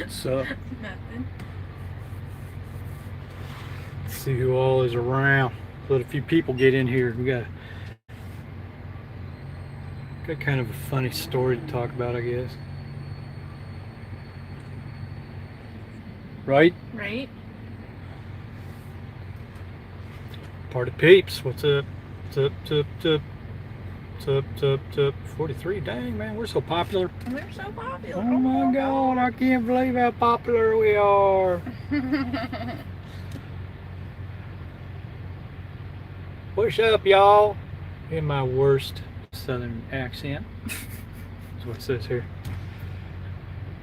So, Nothing. let's see who all is around. Let a few people get in here. Got kind of a funny story to talk about, I guess. Right? Right? Party peeps. What's up? What's up? What's up? What's up? What's up? What's up? What's up? 43. Dang, man, we're so popular. We're so popular. Oh my God, I can't believe how popular we are. What's up, y'all? In my worst southern accent. That's what it says here.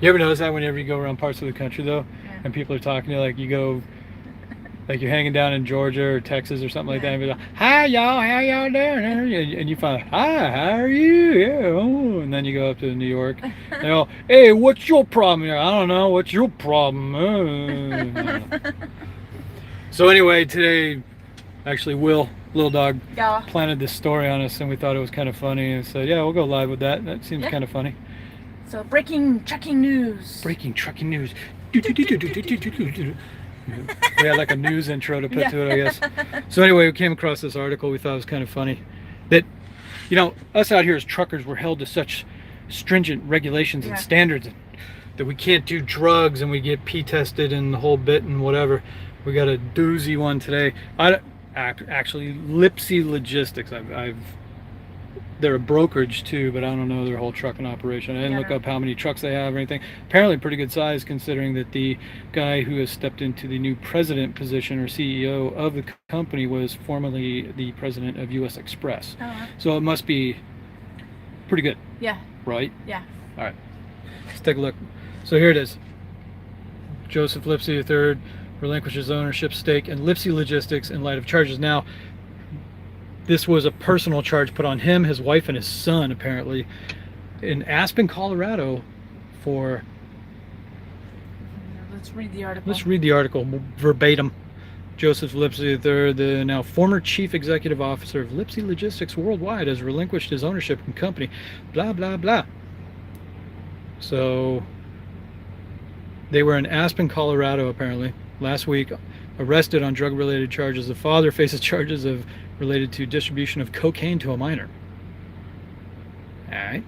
You ever notice that whenever you go around parts of the country, though, Yeah. and people are talking to you, like you go, like you're hanging down in Georgia or Texas or something like that, Yeah. and be like, "Hi, y'all, how y'all doing?" And you find, "Hi, how are you?" Yeah, oh. And then you go up to New York, and they go, "Hey, what's your problem?" I don't know. What's your problem? I don't know. So anyway, today, actually, Little Dog, Yeah. planted this story on us, and we thought it was kind of funny, and said, "Yeah, we'll go live with that. That seems Yeah. kind of funny." So, breaking trucking news. Breaking trucking news. We had like a news intro to put to it, I guess. So anyway, we came across this article we thought was kind of funny. That, us out here as truckers, we're held to such stringent regulations and Yeah. standards that we can't do drugs, and we get pee tested and the whole bit and whatever. We got a doozy one today. Actually, Lipsey Logistics. They're a brokerage too, but I don't know their whole trucking operation. I didn't look up how many trucks they have or anything. Apparently pretty good size, considering that the guy who has stepped into the new president position or CEO of the company was formerly the president of US Express. Oh, So it must be pretty good, yeah. right? Yeah. All right, let's take a look. So here it is. Joseph Lipsey III relinquishes ownership stake in Lipsey Logistics in light of charges. Now, this was a personal charge put on him, his wife, and his son, apparently, in Aspen, Colorado, for... Let's read the article. Let's read the article verbatim. Joseph Lipsey III, the now former chief executive officer of Lipsey Logistics Worldwide, has relinquished his ownership in company. Blah, blah, blah. So, they were in Aspen, Colorado, apparently, last week, arrested on drug-related charges. The father faces charges related to distribution of cocaine to a minor. All right.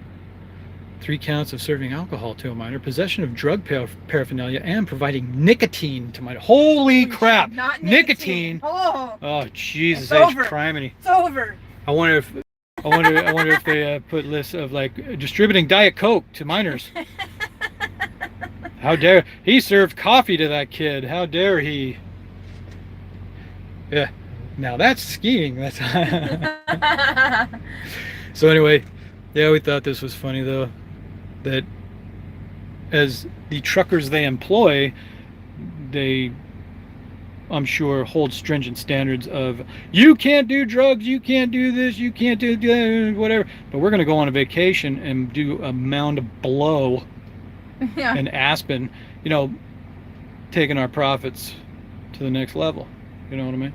3 counts of serving alcohol to a minor, possession of drug paraphernalia, and providing nicotine to minor. Holy crap! Not nicotine. Oh, Jesus, it's over. criminy. It's over. I wonder if they put lists of like distributing Diet Coke to minors. How dare he served coffee to that kid? How dare he? Yeah. Now that's skiing. That's So anyway, yeah, we thought this was funny though, that as the truckers they employ, they, I'm sure, hold stringent standards of, you can't do drugs, you can't do this, you can't do whatever, but we're going to go on a vacation and do a mound of blow in Aspen, taking our profits to the next level. You know what I mean?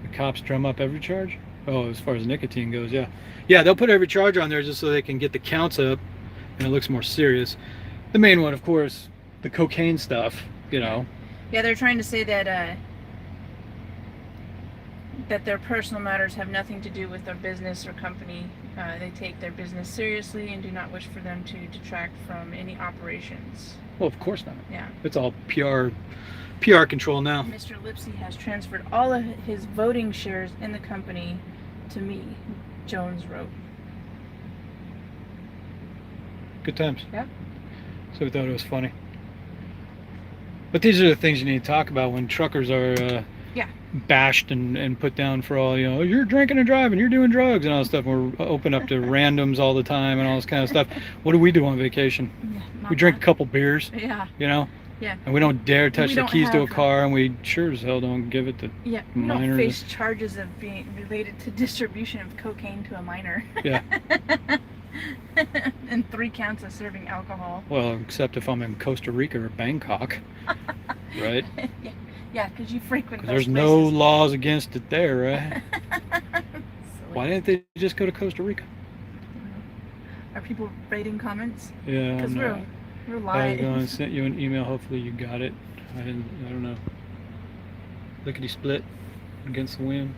The cops drum up every charge? Oh, as far as nicotine goes, yeah. Yeah, they'll put every charge on there just so they can get the counts up and it looks more serious. The main one, of course, the cocaine stuff, Yeah, they're trying to say that that their personal matters have nothing to do with their business or company. They take their business seriously and do not wish for them to detract from any operations. Well, of course not. Yeah. It's all PR control now. Mr. Lipsey has transferred all of his voting shares in the company to me, Jones wrote. Good times. Yep. So we thought it was funny. But these are the things you need to talk about when truckers are bashed and put down for all, you're drinking and driving, you're doing drugs and all that stuff. We're open up to randoms all the time and all this kind of stuff. What do we do on vacation? Yeah, We drink a couple beers. Yeah. Yeah. And we don't dare touch the keys to a car, and we sure as hell don't give it to we minors. don't face charges of being related to distribution of cocaine to a minor. Yeah. And 3 counts of serving alcohol. Well, except if I'm in Costa Rica or Bangkok, right? Yeah, because you frequent those there's places. no laws against it there, right? Why didn't they just go to Costa Rica? Are people rating comments? Yeah, Because You're I was lying. going to send you an email. Hopefully you got it. I didn't. I don't know. Lickety split against the wind.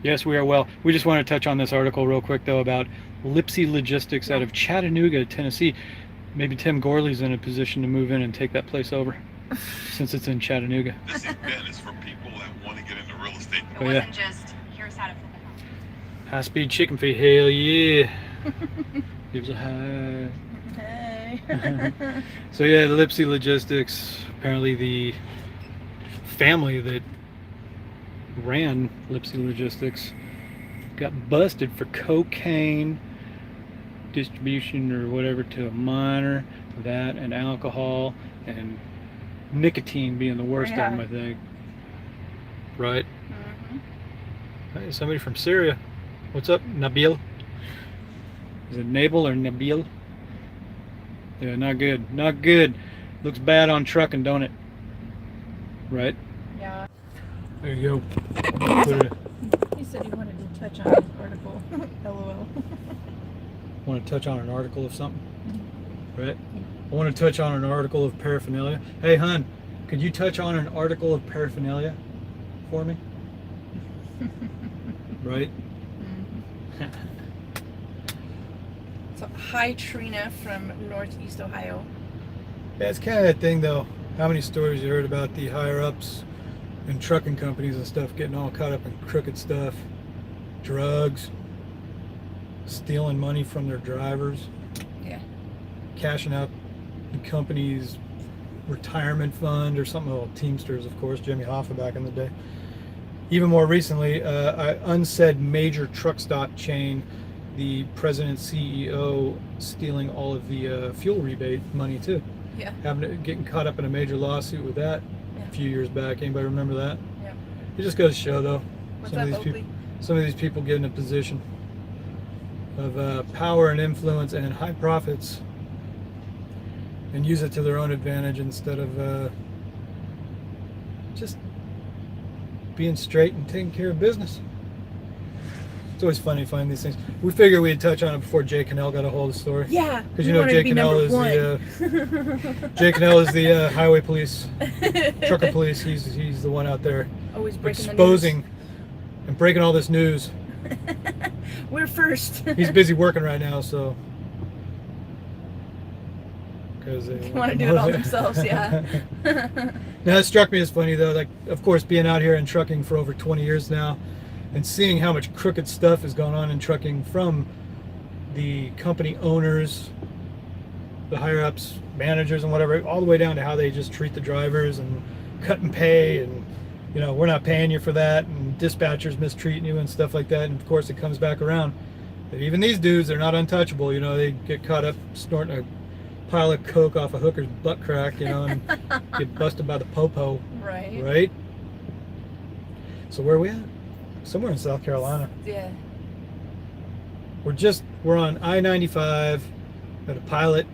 Yes, we are well. We just want to touch on this article real quick though about Lipsey Logistics out of Chattanooga, Tennessee. Maybe Tim Gorley's in a position to move in and take that place over, since it's in Chattanooga. This event is for people that want to get into real estate. It wasn't just, here's how to flip a home. High-speed chicken feed, hell yeah. Gives a high. Hey. So yeah, Lipsey Logistics, apparently the family that ran Lipsey Logistics got busted for cocaine distribution or whatever to a minor, that and alcohol and nicotine being the worst of them, I think. Right? Hey, somebody from Syria. What's up, Nabil? Is it Nabil or Nabil? Yeah, not good. Not good. Looks bad on trucking, don't it? Right? Yeah. There you go. Put it. He said he wanted to touch on an article. LOL. Want to touch on an article of something? Right? I want to touch on an article of paraphernalia. Hey, hun, could you touch on an article of paraphernalia for me? Right? So, hi Trina from Northeast Ohio. Yeah, it's kind of that thing, though. How many stories you heard about the higher-ups and trucking companies and stuff getting all caught up in crooked stuff, drugs, stealing money from their drivers, Yeah. cashing out the company's retirement fund or something. Well, Teamsters, of course, Jimmy Hoffa back in the day. Even more recently, unsaid major truck stop chain, the president CEO stealing all of the fuel rebate money too. Yeah. Getting caught up in a major lawsuit with that a few years back. Anybody remember that? Yeah. It just goes to show, though, What's some up, of these Oakley? people, some of these people get in a position of power and influence and high profits, and use it to their own advantage instead of just being straight and taking care of business. It's always funny to find these things. We figured we'd touch on it before Jay Cannell got a hold of the story. Yeah. Because you know Jay Cannell is Jay Cannell is the highway police, trucker police. He's the one out there Always breaking exposing and breaking all this news. the news. We're first. He's busy working right now, so because they want to do it all themselves, yeah. Now, it struck me as funny though, like, of course, being out here in trucking for over 20 years now and seeing how much crooked stuff is going on in trucking from the company owners, the higher ups, managers and whatever, all the way down to how they just treat the drivers and cut and pay, and you know, we're not paying you for that, and dispatchers mistreating you and stuff like that. And of course it comes back around that even these dudes, they're not untouchable. You know, they get caught up snorting a pile of coke off a hooker's butt crack, you know, and get busted by the popo. Right? So where are we at? Somewhere in South Carolina. Yeah. We're on I-95 at a pilot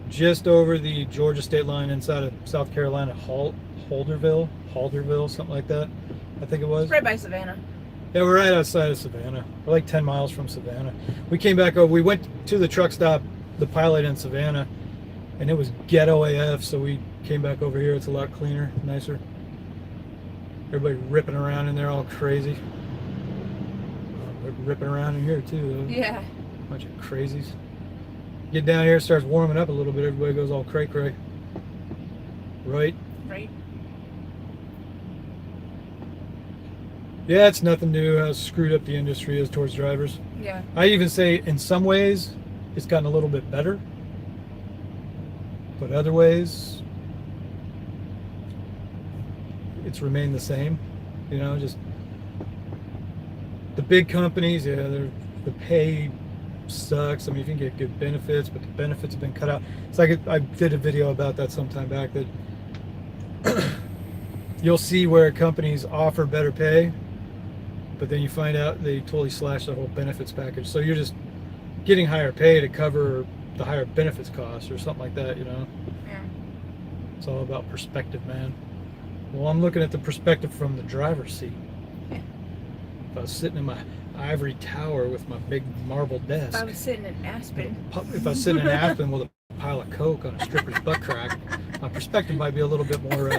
just over the Georgia state line inside of South Carolina, Halderville, something like that, I think it was. Right by Savannah. Yeah, we're right outside of Savannah. We're like 10 miles from Savannah. We came back over, we went to the truck stop, the pilot in Savannah, and it was ghetto AF, so we came back over here. It's a lot cleaner, nicer. Everybody ripping around in there all crazy. They're ripping around in here too, though. Yeah. Bunch of crazies. Get down here, it starts warming up a little bit, everybody goes all cray-cray. Right? Right. Yeah, it's nothing new how screwed up the industry is towards drivers. Yeah. I even say in some ways it's gotten a little bit better, but other ways it's remained the same. You know, just the big companies, yeah, the pay sucks. I mean, you can get good benefits, but the benefits have been cut out. It's like I did a video about that some time back, that you'll see where companies offer better pay, but then you find out they totally slash the whole benefits package. So you're just getting higher pay to cover the higher benefits costs or something like that, you know? Yeah. It's all about perspective, man. Well, I'm looking at the perspective from the driver's seat. Yeah. If I was sitting in my ivory tower with my big marble desk. If I was sitting in Aspen. If I was sitting in Aspen with a pile of coke on a stripper's butt crack, my perspective might be a little bit more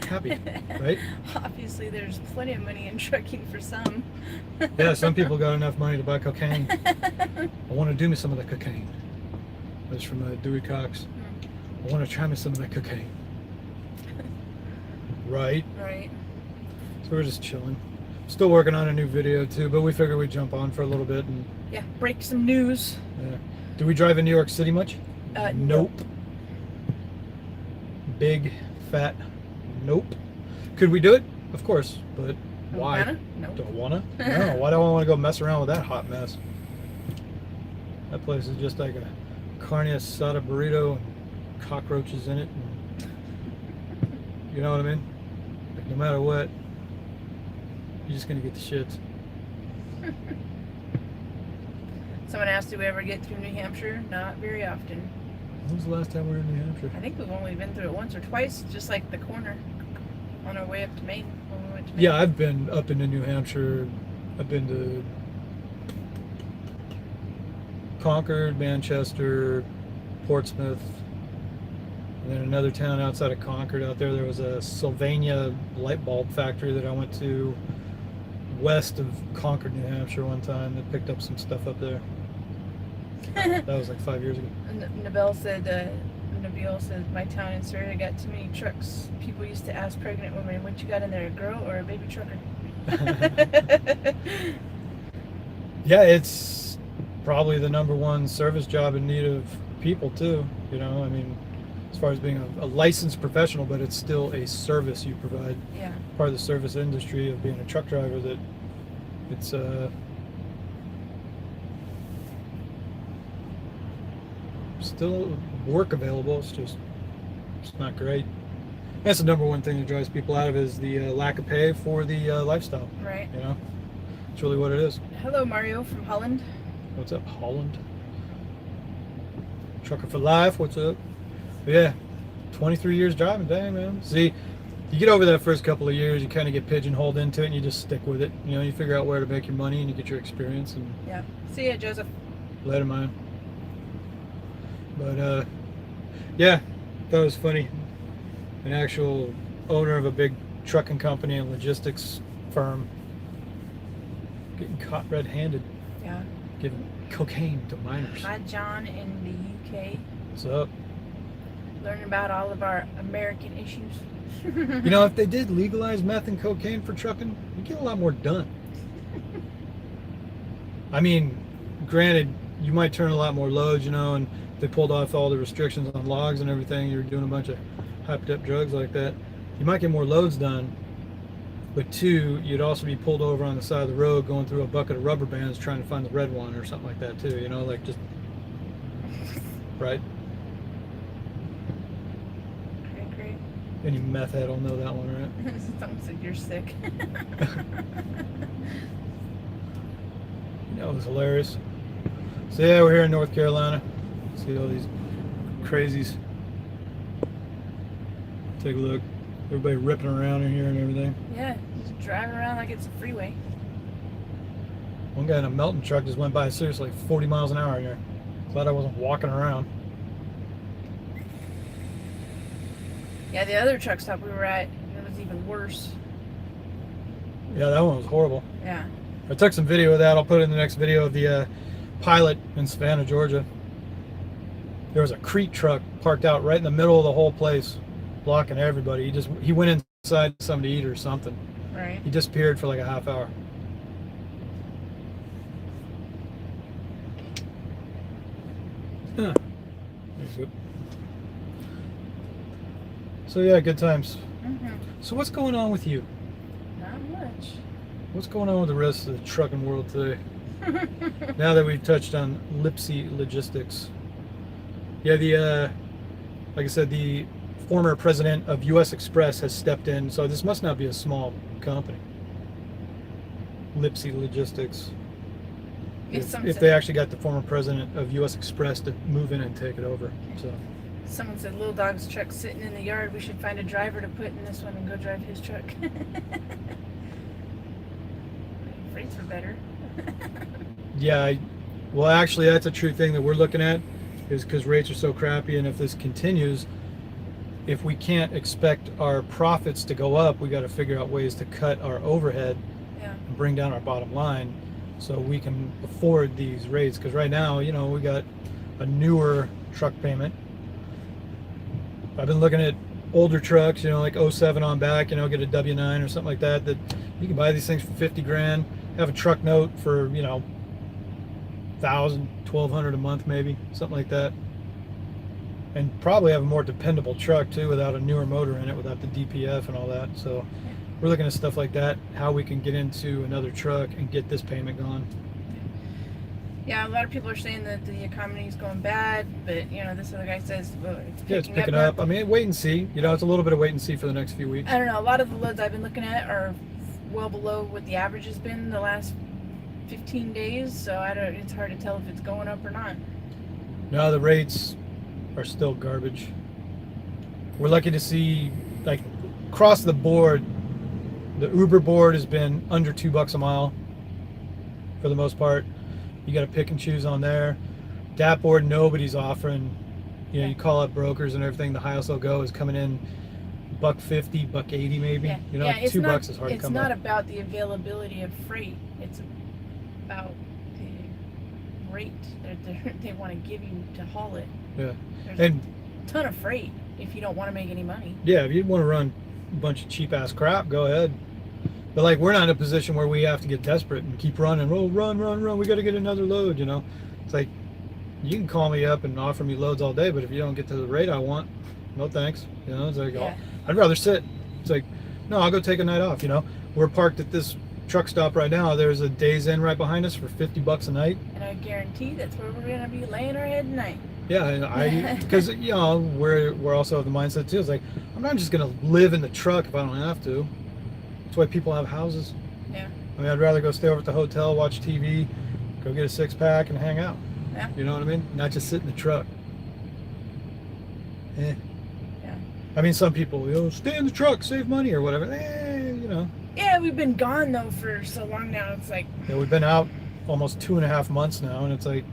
happy, right? Obviously, there's plenty of money in trucking for some. Yeah, some people got enough money to buy cocaine. I want to do me some of that cocaine. That's from Dewey Cox. I want to try me some of that cocaine. Right? Right. So we're just chilling. Still working on a new video too, but we figured we'd jump on for a little bit and Yeah, break some news. yeah. Do we drive in New York City much? Nope. Big, fat, nope. Could we do it? Of course, but why? No. Don't wanna? No. Why do I want to go mess around with that hot mess? That place is just like a carne asada burrito and cockroaches in it. And, you know what I mean? Like, no matter what, you're just gonna get the shits. Someone asked, do we ever get through New Hampshire? Not very often. When was the last time we were in New Hampshire? I think we've only been through it once or twice, just like the corner on our way up to Maine. When we went to Maine. Yeah, I've been up into New Hampshire. I've been to Concord, Manchester, Portsmouth, and then another town outside of Concord. Out there was a Sylvania light bulb factory that I went to west of Concord, New Hampshire one time that picked up some stuff up there. That was like 5 years ago. Nabil said, my town in Surrey got too many trucks. People used to ask pregnant women, what you got in there, a girl or a baby trucker? Yeah, it's probably the #1 service job in need of people too. You know, I mean, as far as being a licensed professional, but it's still a service you provide. Yeah. Part of the service industry of being a truck driver, that it's still work available. It's not great. That's the #1 thing that drives people out of is the lack of pay for the lifestyle. Right. You know, it's really what it is. Hello, Mario from Holland. What's up, Holland? Trucker for life. What's up? But yeah, 23 years driving. Dang, man. See, you get over that first couple of years, you kind of get pigeonholed into it, and you just stick with it. You know, you figure out where to make your money, and you get your experience. And Yeah. See ya, Joseph. later, man. But yeah, that was funny. An actual owner of a big trucking company and logistics firm getting caught red-handed Yeah. giving cocaine to minors. Hi, John in the UK. What's up? Learning about all of our American issues. You know, if they did legalize meth and cocaine for trucking, you'd get a lot more done. I mean, granted, you might turn a lot more loads, you know, and they pulled off all the restrictions on logs and everything. You're doing a bunch of hyped up drugs like that. You might get more loads done, but two, you'd also be pulled over on the side of the road going through a bucket of rubber bands trying to find the red one or something like that too, you know, like just, right? Great. Any meth head will know that one, right? Someone said you're sick. That was hilarious. So yeah, we're here in North Carolina. See all these crazies. Take a look. Everybody ripping around in here and everything. Yeah, just driving around like it's a freeway. One guy in a melting truck just went by seriously 40 miles an hour here. Glad I wasn't walking around. Yeah, the other truck stop we were at, it was even worse. Yeah, that one was horrible. Yeah. I took some video of that. I'll put it in the next video of the pilot in Savannah, Georgia. There was a Crete truck parked out right in the middle of the whole place, blocking everybody. He went inside something to eat or something. Right. He disappeared for like a half hour. Huh. There's good. So yeah, good times. Mm-hmm. So what's going on with you? Not much. What's going on with the rest of the trucking world today? Now that we've touched on Lipsey Logistics. Yeah, like I said, the former president of U.S. Express has stepped in, so this must not be a small company. Lipsey Logistics. If they actually got the former president of U.S. Express to move in and take it over. So Someone said Little Dog's truck sitting in the yard. We should find a driver to put in this one and go drive his truck. rates were better. Yeah, well, actually, that's a true thing that we're looking at, is because rates are so crappy, and if this continues, if we can't expect our profits to go up, we got to figure out ways to cut our overhead Yeah. and bring down our bottom line so we can afford these rates. Because right now, you know, we got a newer truck payment. I've been looking at older trucks, you know, like '07 on back, you know, get a W9 or something like that, that you can buy these things for 50 grand, have a truck note for, you know, 1,000, 1,200 a month maybe, something like that. And probably have a more dependable truck too, without a newer motor in it, without the DPF and all that. So we're looking at stuff like that, how we can get into another truck and get this payment gone. Yeah, a lot of people are saying that the economy is going bad, but you know, this other guy says, well, It's picking up. I mean, wait and see. You know, it's a little bit of wait and see for the next few weeks. I don't know. A lot of the loads I've been looking at are well below what the average has been the last 15 days. So it's hard to tell if it's going up or not. No, the rates are still garbage. We're lucky to see, like, across the board, the Uber board has been under $2 a mile for the most part. You got to pick and choose on there. DAP board, nobody's offering. You know, you call up brokers and everything. The highest they'll go is coming in $1.50, $1.80 maybe. Yeah. You know, yeah, $2 is hard to come It's not up. about the availability of freight. It's about the rate that they want to give you to haul it. Yeah, There's and a ton of freight if you don't want to make any money. yeah, if you want to run a bunch of cheap ass crap, go ahead. But like, we're not in a position where we have to get desperate and keep running. Oh, run. We got to get another load, you know. It's like, you can call me up and offer me loads all day, but if you don't get to the rate I want, no thanks. You know, it's like, Yeah. I'd rather sit. It's like, no, I'll go take a night off, you know. We're parked at this truck stop right now. There's a Days Inn right behind us for $50 a night. And I guarantee that's where we're going to be laying our head tonight. Yeah, and because, you know, we're also of the mindset too. It's like, I'm not just going to live in the truck if I don't have to. That's why people have houses. Yeah. I mean, I'd rather go stay over at the hotel, watch TV, go get a 6-pack and hang out. Yeah. You know what I mean? Not just sit in the truck. Yeah. I mean, some people, you know, stay in the truck, save money or whatever. You know. Yeah, we've been gone though for so long now. It's like, Yeah, we've been out almost 2.5 months now, and it's like,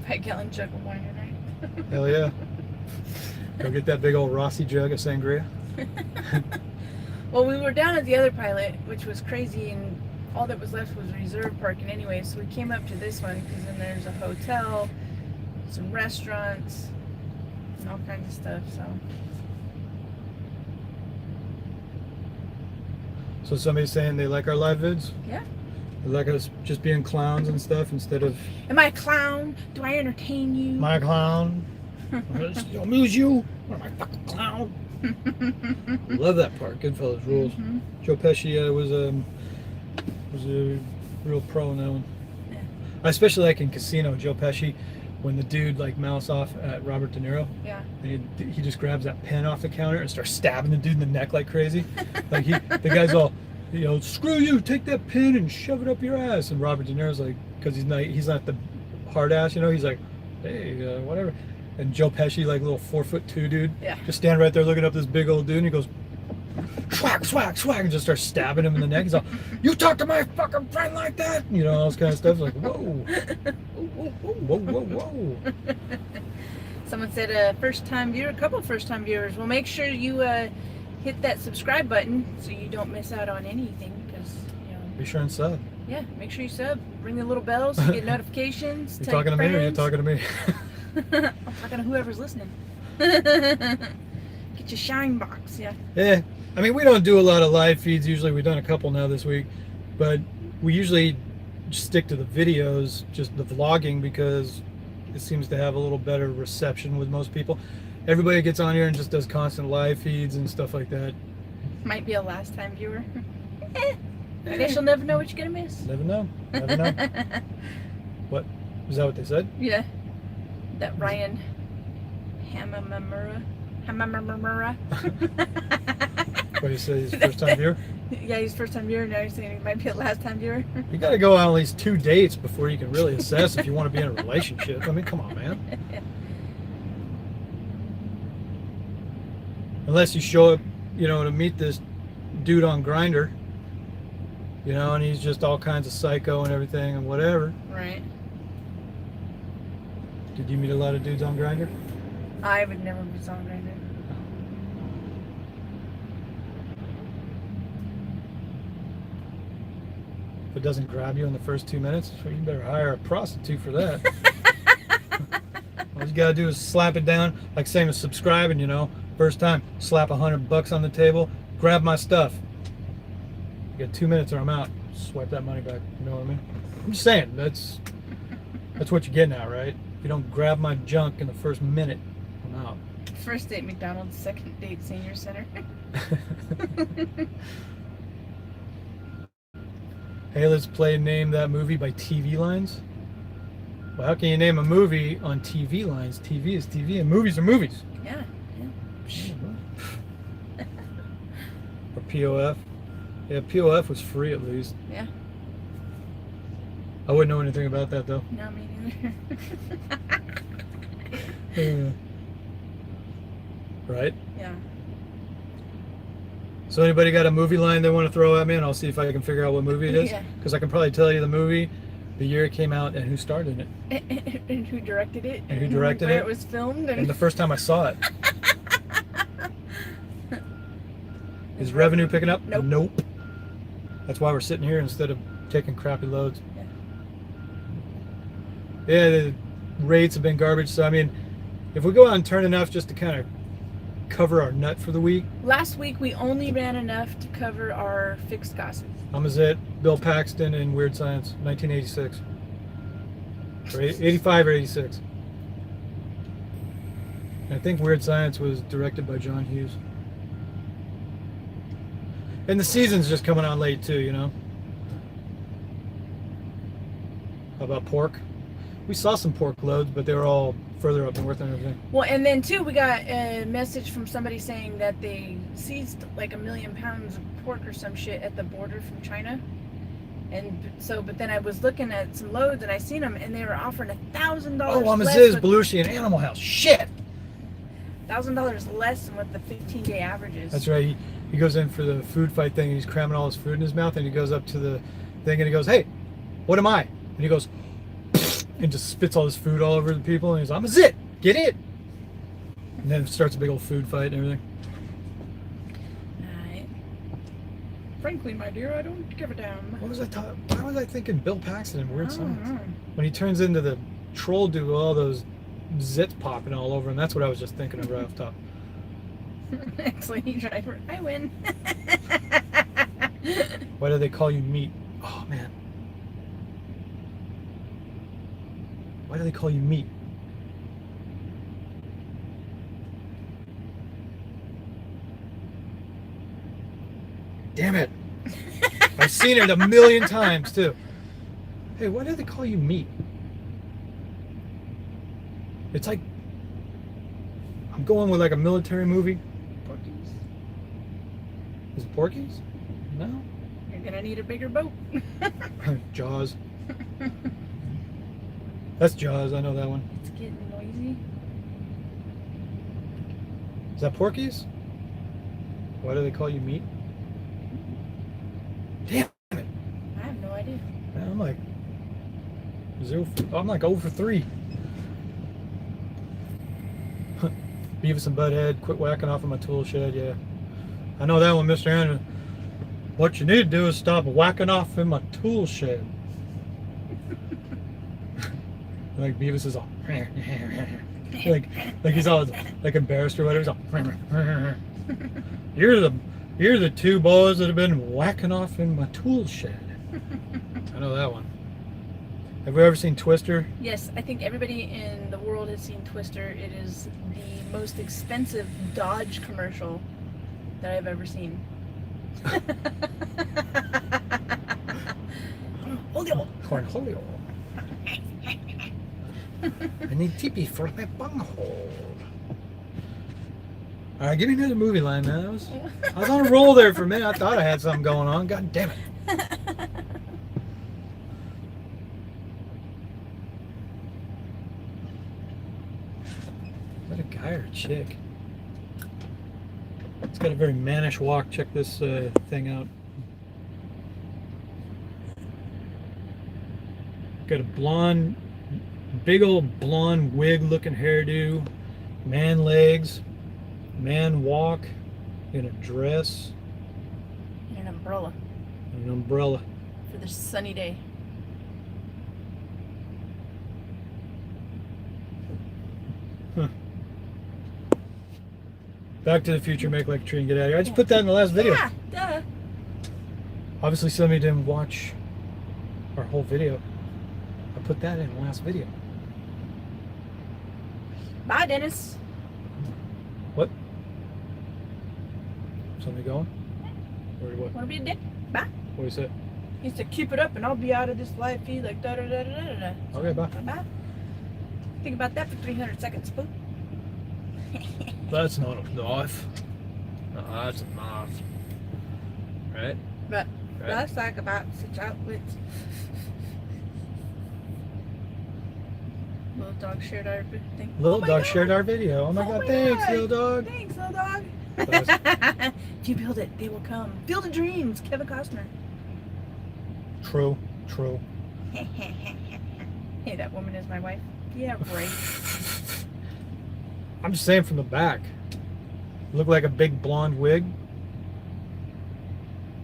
5-gallon jug of wine tonight. hell yeah. Go get that big old Rossi jug of sangria. Well, we were down at the other pilot, which was crazy, and all that was left was reserve parking anyway. So we came up to this one because then there's a hotel, some restaurants, and all kinds of stuff. So somebody's saying they like our live vids? Yeah. They like us just being clowns and stuff instead of Am I a clown? Do I entertain you? my clown. I'll amuse you. What am I, fucking clown? Love that part. Goodfellas rules. Mhm. Joe Pesci was a real pro in that one. Yeah. I especially like in Casino, Joe Pesci, when the dude like mouths off at Robert De Niro, Yeah. and he just grabs that pen off the counter and starts stabbing the dude in the neck like crazy. Like the guy's all, you know, screw you, take that pen and shove it up your ass. And Robert De Niro's like, because he's not the hard ass, you know, he's like, hey, whatever. And Joe Pesci, like little 4'2" dude, Yeah. just stand right there looking up this big old dude, and he goes, swag, swag, swag, and just starts stabbing him in the neck. He's all, you talk to my fucking friend like that, you know, all this kind of stuff. Like, whoa, whoa, whoa, whoa, whoa. Someone said a first-time viewer, a couple of first-time viewers. Well, make sure you hit that subscribe button so you don't miss out on anything. Because Be sure and sub. yeah, make sure you sub. Ring the little bell so you get notifications. You tell your talking to me or you friends. talking to me? I'm talking to whoever's listening. Get your shine box, yeah. Yeah, I mean, we don't do a lot of live feeds usually. We've done a couple now this week, but we usually just stick to the videos, just the vlogging, because it seems to have a little better reception with most people. Everybody gets on here and just does constant live feeds and stuff like that. Might be a last-time viewer. I guess you'll never know what you're gonna miss. Never know. Never know. What? Is that what they said? Yeah. That Ryan Hamamamura. What you say? His first time viewer? Yeah, he's first time viewer. Now you're saying he might be a last time viewer. You got to go on at least 2 dates before you can really assess if you want to be in a relationship. I mean, come on, man. Unless you show up, you know, to meet this dude on Grindr, You know, and he's just all kinds of psycho and everything and whatever. Right. Did you meet a lot of dudes on Grindr? I would never be on Grindr. If it doesn't grab you in the first 2 minutes, you better hire a prostitute for that. All you gotta do is slap it down, like same as subscribing, you know. First time, slap $100 on the table, grab my stuff. You got 2 minutes or I'm out. Swipe that money back. You know what I mean? I'm just saying, that's what you're getting at, right? If you don't grab my junk in the first minute, I'm out. First date McDonald's, second date senior center. Hey, let's play Name That Movie by TV Lines. Well, how can you name a movie on TV lines? TV is TV and movies are movies. Yeah. Or POF. Yeah, POF was free at least. Yeah. I wouldn't know anything about that though. No, me neither. Right? Yeah. So anybody got a movie line they want to throw at me, and I'll see if I can figure out what movie it is. Yeah. Because I can probably tell you the movie, the year it came out, and who starred in it. And who directed it? And who directed where it. it was filmed. And the first time I saw it. Is revenue picking up? Nope. That's why we're sitting here instead of taking crappy loads. Yeah. Yeah, the rates have been garbage. So, I mean, if we go out and turn enough just to kind of cover our nut for the week. Last week we only ran enough to cover our fixed costs. I'm It, Bill Paxton, and Weird Science, 1986. Or 85 or 86. I think Weird Science was directed by John Hughes. And the season's just coming on late too, you know. How about pork? We saw some pork loads, but they were all further up north and everything. Well, and then too, we got a message from somebody saying that they seized like 1 million pounds of pork or some shit at the border from China. And so, but then I was looking at some loads and I seen them, and they were offering $1,000. Oh, I'm less Aziz, with- Belushi, and Animal House. Shit! $1,000 less than what the 15-day average is. That's right. He goes in for the food fight thing, and he's cramming all his food in his mouth, and he goes up to the thing, and he goes, "Hey, what am I?" And he goes, and just spits all his food all over the people, and he's, "I'm a zit, get it." And then starts a big old food fight and everything. Alright. Frankly, my dear, I don't give a damn. Why was I thinking Bill Paxton in Weird I don't Science? know. When he turns into the troll dude with all those zits popping all over him, that's what I was just thinking of right off top. Ex-lady driver, I win. Why do they call you meat? Oh man. Why do they call you meat? Damn it. I've seen it 1,000,000 times too. Hey, why do they call you meat? It's like I'm going with like a military movie. Porkies. Is it Porky's? No. You're gonna need a bigger boat. Jaws. That's Jaws, I know that one. It's getting noisy. Is that Porky's? Why do they call you meat? Damn it. I have no idea. Man, I'm like 0 for 3. Beavis and Butthead, quit whacking off of my tool shed, yeah. I know that one, Mr. Anderson. What you need to do is stop whacking off in my tool shed. Like Beavis is all like he's all like embarrassed or whatever. He's all you're the two boys that have been whacking off in my tool shed. I know that one. Have we ever seen Twister? Yes, I think everybody in the world has seen Twister. It is the most expensive Dodge commercial that I've ever seen. Cornholio. I need TP for my bunghole. Alright, give me another movie line, man. I was on a roll there for a minute. I thought I had something going on. God damn it. Is that a guy or a chick? It's got a very mannish walk. Check this thing out. Got a blonde, big old blonde wig-looking hairdo, man legs, man walk, in a dress, And an umbrella and an umbrella. for this sunny day. Back to the Future, make like a tree and get out of here. I just put that in the last video. Yeah, duh. Obviously, somebody didn't watch our whole video. I put that in the last video. Bye, Dennis. What? Somebody going? Or what? Wanna be a dick? Bye. What do you say? He said, keep it up and I'll be out of this live feed like da da da da da da. Okay, bye. Bye. Think about that for 300 seconds, boo. That's not a knife. No, that's a knife. Right? But Right? that's like about 6 outlets. Little dog shared our thing. Little Oh my dog God. shared our video. Oh my god, thanks, God. little dog. Thanks, little dog. That's- If you build it, they will come. Field of Dreams, Kevin Costner. True, true. Hey, that woman is my wife. Yeah, right. I'm just saying from the back. Look like a big blonde wig.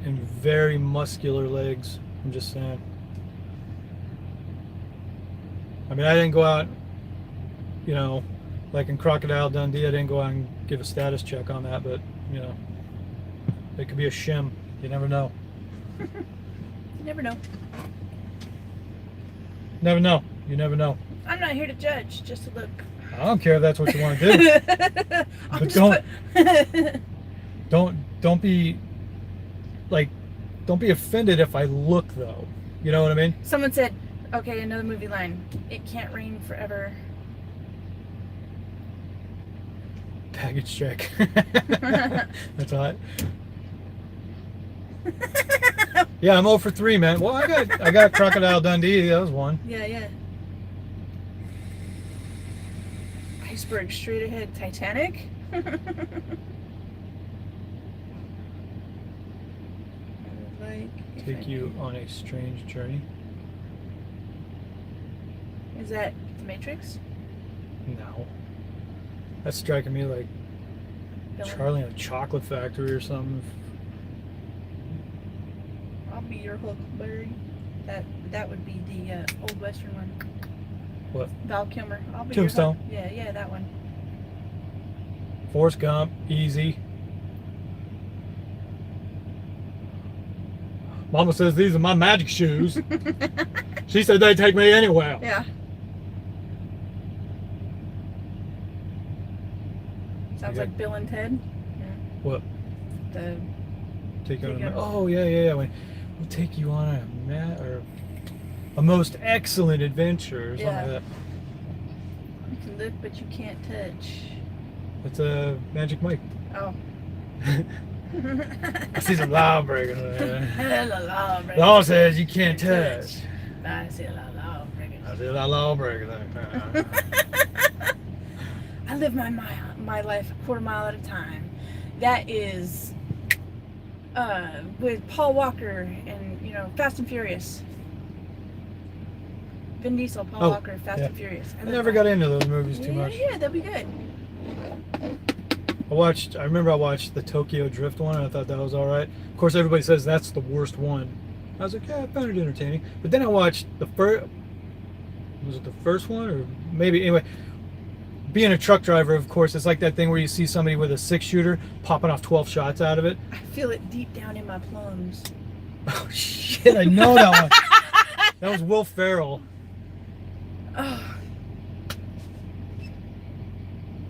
And very muscular legs. I'm just saying. I mean, I didn't go out, you know, like in Crocodile Dundee, I didn't go out and give a status check on that, but, you know, it could be a shim. You never know. You never know. Never know. You never know. I'm not here to judge, just to look. I don't care if that's what you want to do. I'm But just don't be like, don't be offended if I look though. You know what I mean? Someone said, okay, another movie line. It can't rain forever. Package check. That's hot. Yeah, I'm 0 for 3, man. Well, I got Crocodile Dundee. That was one. Yeah. Iceberg straight ahead. Titanic? Take you on a strange journey. Is that The Matrix? No. That's striking me like Villain? Charlie in a Chocolate Factory or something. I'll be your Huckleberry. That would be the old western one. What? Val Kilmer. I'll be Tombstone. Your yeah, that one. Forrest Gump, easy. Mama says these are my magic shoes. She said they'd take me anywhere. Yeah. Sounds Okay. like Bill and Ted. Yeah. What? The Take you on Take you a, on- oh yeah. We'll take you on a most excellent adventure or something Yeah. like that. you can look but you can't touch. That's a Magic Mike. Oh. I see some lawbreakers. La The law says you can't touch. I see a lot of breaking. I see a lawbreaker. I live my life a quarter mile at a time. That is with Paul Walker and Fast and Furious. Vin Diesel, Paul Oh, Walker, Fast yeah. and Furious. I never got into those movies too much. Yeah, they'll be good. I remember I watched the Tokyo Drift one and I thought that was alright. Of course everybody says that's the worst one. I was like, yeah, I found it entertaining. But then I watched the first, was it the first one or maybe, anyway. Being a truck driver, of course, it's like that thing where you see somebody with a 6-shooter popping off 12 shots out of it. I feel it deep down in my plums. Oh shit, I know that one. That was Will Ferrell. Oh,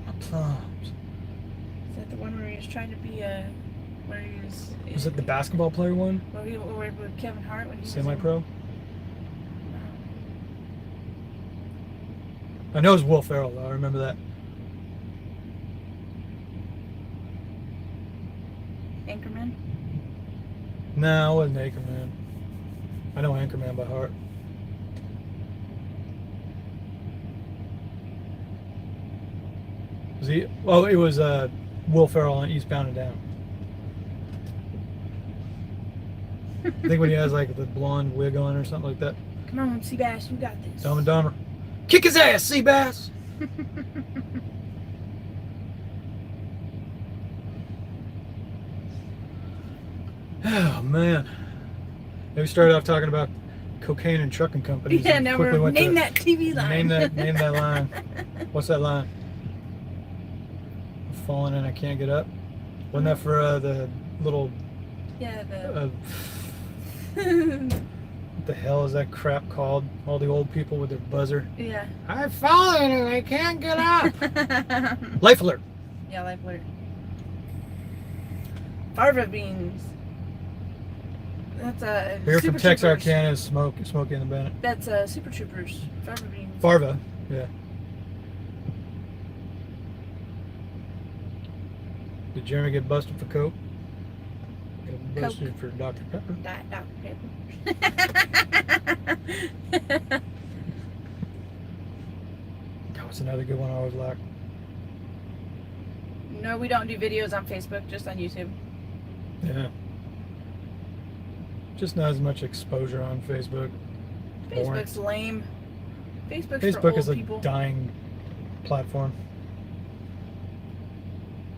My plums. is that the one where he was trying to be where he was? Was it the basketball player one? Where with Kevin Hart when he was Semi-pro? I know it was Will Ferrell though, I remember that. Anchorman. No, it wasn't Anchorman. I know Anchorman by heart. Was he? Oh, it was Will Ferrell on Eastbound and Down. I think when he has like the blonde wig on or something like that. Come on, Seabass, you got this. Dumb and Dumber. Kick his ass, Seabass! Oh, man. We started off talking about cocaine and trucking companies. Yeah, and now quickly we're went name to- that TV line. Name that line. What's that line? I'm falling and I can't get up. Wasn't that for the little... Yeah, the... what the hell is that crap called? All the old people with their buzzer. yeah. I've fallen and I can't get up. Life alert. Yeah, life alert. Farva beans. That's a Here from Super Texarkana Troopers. is Smokey and the Bandit. That's Super Troopers. Farva beans. Farva, yeah. Did Jeremy get busted for coke? Got busted for Dr. Pepper. Diet Dr. Pepper. That was another good one I always like. No, we don't do videos on Facebook, just on YouTube. Yeah. Just not as much exposure on Facebook. Boring. Facebook's lame. Facebook's for Facebook old is a people. dying platform.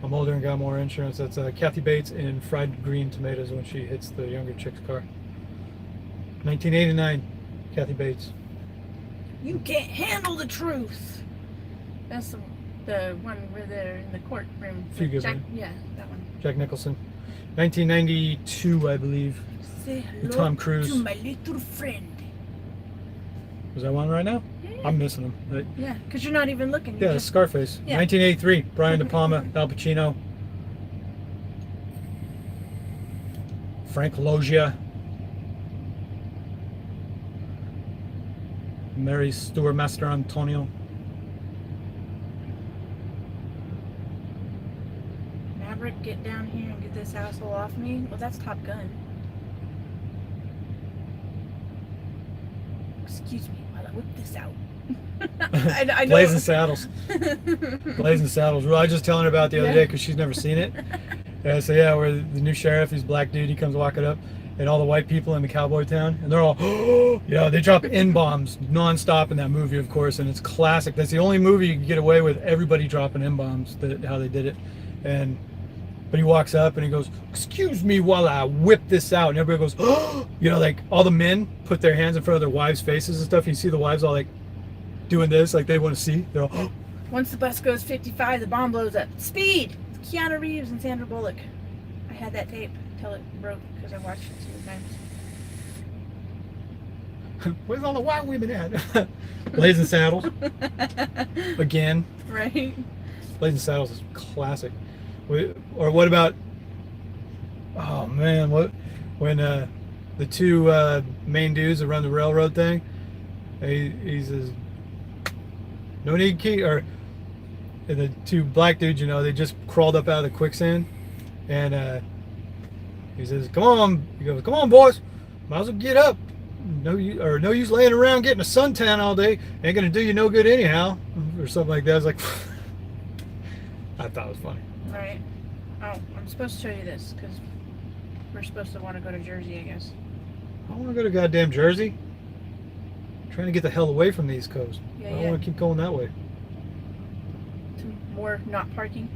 I'm older and got more insurance. That's Kathy Bates in Fried Green Tomatoes when she hits the younger chick's car. 1989, Kathy Bates. You can't handle the truth. That's the one where they're in the courtroom. Few good Jack, one. yeah, that one. Jack Nicholson. 1992, I believe. Say With hello Tom Cruise. to my little friend. Was that one right now? Yeah, I'm missing him. yeah, because you're not even looking. You're Yeah, just, Scarface. Yeah. 1983, Brian De Palma, Al Pacino. Frank Loggia. Mary Stuart Master Antonio. Maverick, get down here and get this asshole off me. Well, that's Top Gun. Excuse me while I whip this out. I know. Blazing Saddles. Blazing Saddles. Well, I was just telling her about it the other Yeah. day because she's never seen it. So yeah, where the new sheriff, he's a black dude, he comes walking up, and all the white people in the cowboy town, and they're all, yeah, they drop N-bombs nonstop in that movie, of course, and it's classic. That's the only movie you can get away with everybody dropping N-bombs, how they did it. But he walks up and he goes, excuse me while I whip this out. And everybody goes, oh, like all the men put their hands in front of their wives' faces and stuff. And you see the wives all like doing this, like they want to see. They're all, oh. Once the bus goes 55, the bomb blows up. Speed! It's Keanu Reeves and Sandra Bullock. I had that tape till it broke because I watched it so many times. Where's all the white women at? Blazing Saddles. Again. Right? Blazing Saddles is classic. Or what about, oh man, when the two main dudes that run the railroad thing, he says, no need key, or the two black dudes, they just crawled up out of the quicksand, and he says, come on, he goes, come on boys, might as well get up. No use laying around getting a suntan all day, ain't gonna do you no good anyhow, or something like that. I was like, I thought it was funny. Right. Oh, I'm supposed to show you this because we're supposed to want to go to Jersey, I guess. I want to go to goddamn Jersey. I'm trying to get the hell away from the East Coast. Yeah, I don't yeah. want to keep going that way. To more not parking.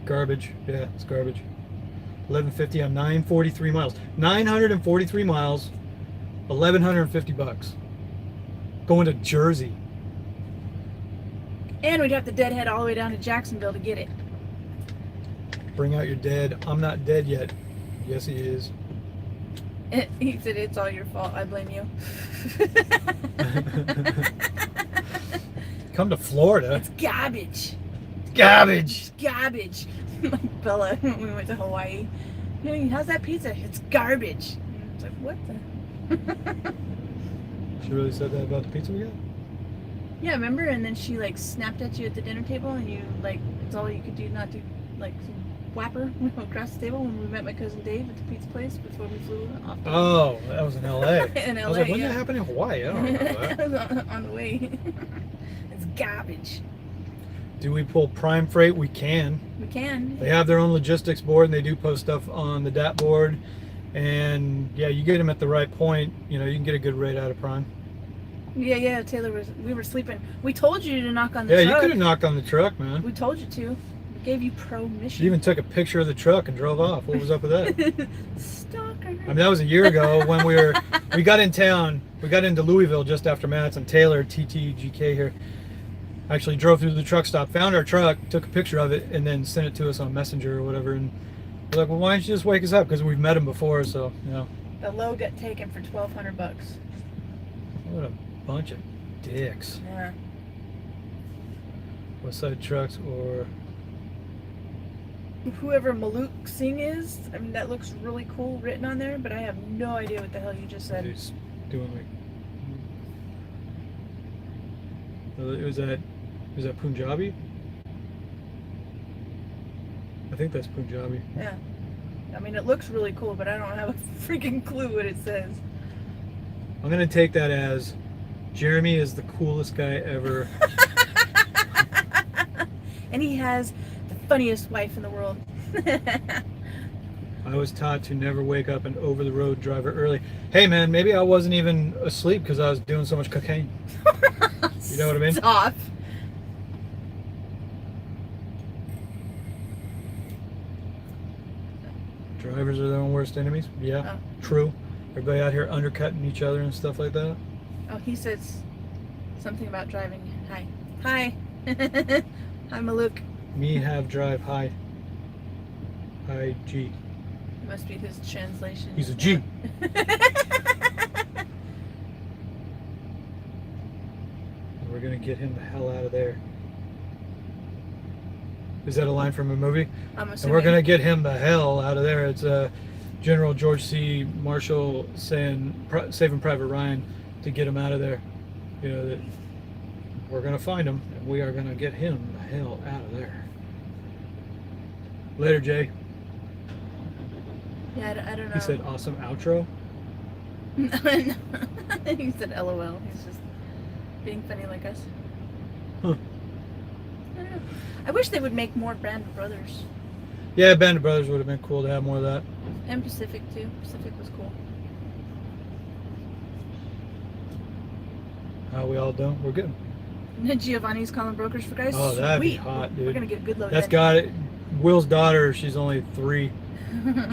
Garbage. Yeah, it's garbage. 1150 on 943 miles. 943 miles, $1,150. Going to Jersey. And we'd have to deadhead all the way down to Jacksonville to get it. Bring out your dead. I'm not dead yet. Yes, he is. He said, it's all your fault. I blame you. Come to Florida. It's garbage. Garbage. It's garbage. Like Bella, when we went to Hawaii. Hey, how's that pizza? It's garbage. And it's like, what the? She really said that about the pizza we got? Yeah, remember? And then she like snapped at you at the dinner table, and you like it's all you could do not to like whapper across the table when we met my cousin Dave at the pizza place before we flew off. Oh, that was in L.A. In I was LA, like, when yeah. did that happen in Hawaii? I don't remember that. on the way. It's garbage. Do we pull Prime Freight? We can. We can. They have their own logistics board, and they do post stuff on the DAT board. And yeah, you get them at the right point, you know, you can get a good rate out of Prime. Yeah, Taylor we were sleeping. We told you to knock on the Yeah, truck. you could have knocked on the truck, man. We told you to. We gave you permission. You even took a picture of the truck and drove off. What was up with that? Stalker. I mean, that was a year ago when we got in town. We got into Louisville just after Matt's, and Taylor, TTGK here, actually drove through the truck stop, found our truck, took a picture of it, and then sent it to us on Messenger or whatever. And we're like, well, why don't you just wake us up? Because we've met him before, so, you know. The load got taken for $1,200. What a bunch of dicks. Yeah. West Side Trucks or... Whoever Maluk Singh is, I mean, that looks really cool written on there, but I have no idea what the hell you just said. He's doing like... Was that Punjabi? I think that's Punjabi. Yeah. I mean, it looks really cool, but I don't have a freaking clue what it says. I'm going to take that as Jeremy is the coolest guy ever. And he has the funniest wife in the world. I was taught to never wake up an over-the-road driver early. Hey, man, maybe I wasn't even asleep because I was doing so much cocaine. You know what I mean? Stop. Drivers are their own worst enemies. Yeah, true. Everybody out here undercutting each other and stuff like that. Oh, he says something about driving. Hi. Hi. Hi, Maluk. Me have drive high. High G. It must be his translation. He's a G. We're gonna get him the hell out of there. Is that a line from a movie? I'm And assuming. we're gonna get him the hell out of there. It's General George C. Marshall saying, Saving Private Ryan, to get him out of there. You know that we're gonna find him and we are gonna get him the hell out of there. Later, Jay. Yeah, I don't know. He said, "Awesome outro." He said LOL. He's just being funny like us. Huh. I don't know. I wish they would make more Band of Brothers. Yeah, Band of Brothers would have been cool to have more of that. And Pacific too. Pacific was cool. How we all doing? We're good. Giovanni's calling brokers for guys. Oh, that'd be Sweet. hot, dude. We're gonna get a good load. That's then. got it. Will's daughter, she's only 3.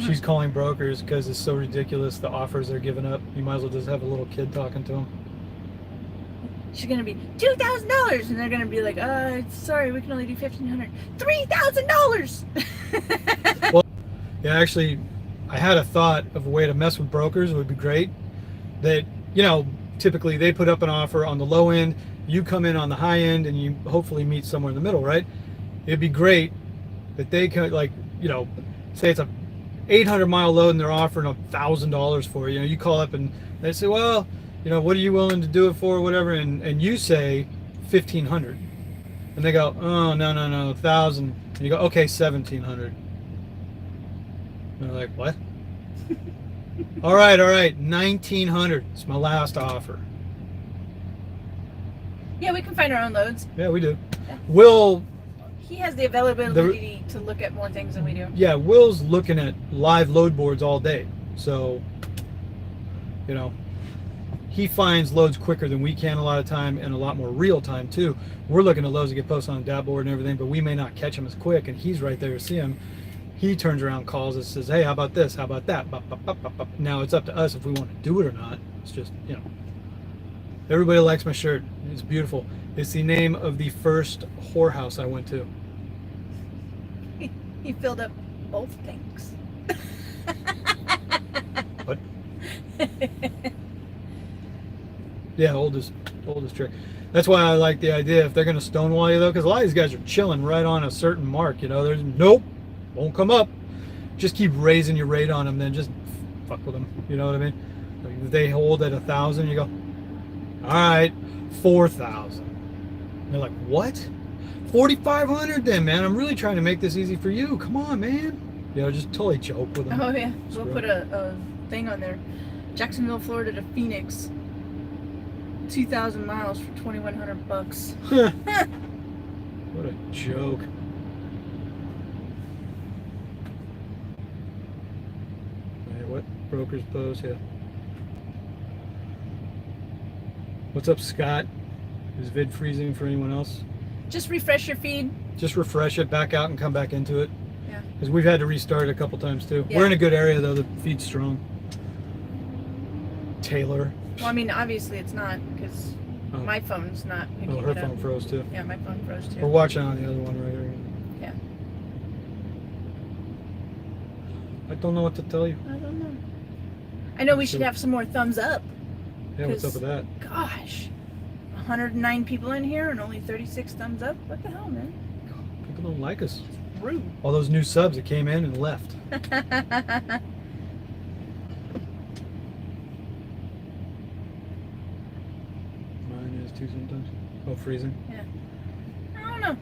She's calling brokers because it's so ridiculous the offers they're giving up. You might as well just have a little kid talking to them. She's gonna be $2,000, and they're gonna be like, sorry, we can only do $1,500. $3,000. Well, yeah, actually, I had a thought of a way to mess with brokers. It would be great. That, you know, typically they put up an offer on the low end, you come in on the high end, and you hopefully meet somewhere in the middle, right? It'd be great that they could, like, you know, say it's a 800-mile load and they're offering $1,000 for it. You know, you call up and they say, well, you know, what are you willing to do it for, whatever, and you say 1,500, and they go, oh, no, 1,000, and you go, okay, 1,700. And they're like, what? all right, 1,900. It's my last offer. Yeah, we can find our own loads. Yeah, we do. Yeah. Will, He has the availability to look at more things than we do. yeah, Will's looking at live load boards all day, so, you know, he finds loads quicker than we can a lot of time, and a lot more real time too. We're looking at loads that get posted on the DAP board and everything, but we may not catch them as quick, and he's right there to see them. He turns around, calls us, says, hey, how about this? How about that? Bop, bop, bop, bop, bop. Now it's up to us if we want to do it or not. It's just, you know. Everybody likes my shirt. It's beautiful. It's the name of the first whorehouse I went to. He filled up both tanks. What? Yeah, oldest trick. That's why I like the idea if they're going to stonewall you, though, because a lot of these guys are chilling right on a certain mark. You know, there's nope, won't come up. Just keep raising your rate on them, then just fuck with them. You know what I mean? Like if they hold at 1,000, you go, all right, 4,000. They're like, what? 4,500 then, man. I'm really trying to make this easy for you. Come on, man. You know, just totally joke with them. Oh yeah, Screw we'll put a thing on there. Jacksonville, Florida to Phoenix. 2,000 miles for $2,100. What a joke. Wait, what? Brokers Post, yeah. What's up, Scott? Is vid freezing for anyone else? Just refresh your feed. Just refresh it, back out, and come back into it. Yeah. Because we've had to restart it a couple times too. Yeah. We're in a good area though. The feed's strong. Taylor. Well, I mean, obviously it's not because Oh. my phone's not picking Oh, her it up. phone froze too. Yeah, my phone froze too. We're watching on the other one right here. Yeah. I don't know what to tell you. I don't know. I know we should have some more thumbs up. Yeah, what's up 'Cause- with that? Gosh, 109 people in here and only 36 thumbs up. What the hell, man? People don't like us. Rude. All those new subs that came in and left. Mine is too sometimes. Oh, freezing. I don't know.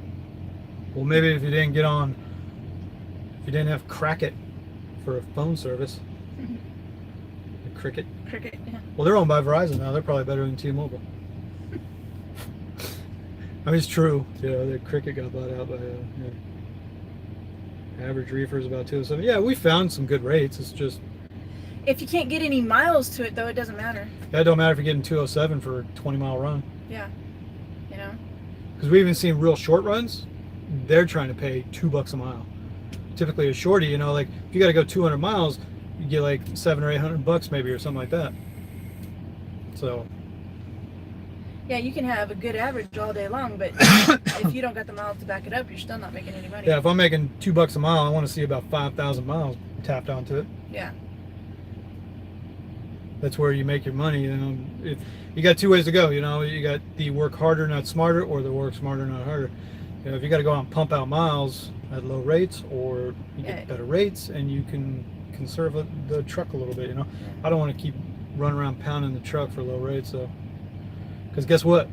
Well, maybe if you didn't get on, if you didn't have Crackit for a phone service. The Cricket. Cricket. Yeah. Well, they're owned by Verizon now. They're probably better than T-Mobile. I mean, it's true. Yeah, the Cricket got bought out by. Yeah. Average reefer is about 207. Yeah, we found some good rates. It's just If you can't get any miles to it, though, it doesn't matter. that don't matter if you're getting 207 for a 20-mile run. Yeah. You know. Because we've even seen real short runs. They're trying to pay $2 a mile. Typically, a shorty, you know, like if you got to go 200 miles, you get like $700 or $800 maybe, or something like that. So. Yeah, you can have a good average all day long, but if you don't got the miles to back it up, you're still not making any money. Yeah, if I'm making $2 a mile, I want to see about 5,000 miles tapped onto it. Yeah. That's where you make your money. You know, if you got two ways to go. You know, you got the work harder, not smarter, or the work smarter, not harder. You know, if you got to go out and pump out miles at low rates, or you get better rates, and you can conserve the truck a little bit. You know, I don't want to keep running around pounding the truck for low rates, though. Because guess what?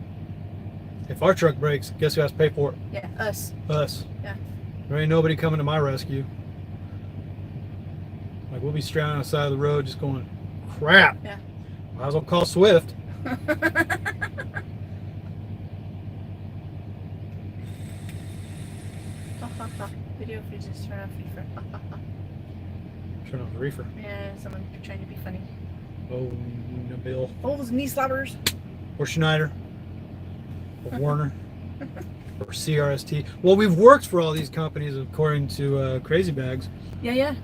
If our truck breaks, guess who has to pay for it? Yeah, us. Us. Yeah. There ain't nobody coming to my rescue. Like, we'll be stranded on the side of the road just going, crap. Yeah. Might as well call Swift. Video freezes, turn off reefer. Turn off the reefer. Yeah, someone trying to be funny. Oh, Nabil. Oh, those knee slobbers. Or Schneider. Or Warner. Or CRST. Well, we've worked for all these companies according to Crazy Bags. Yeah, yeah.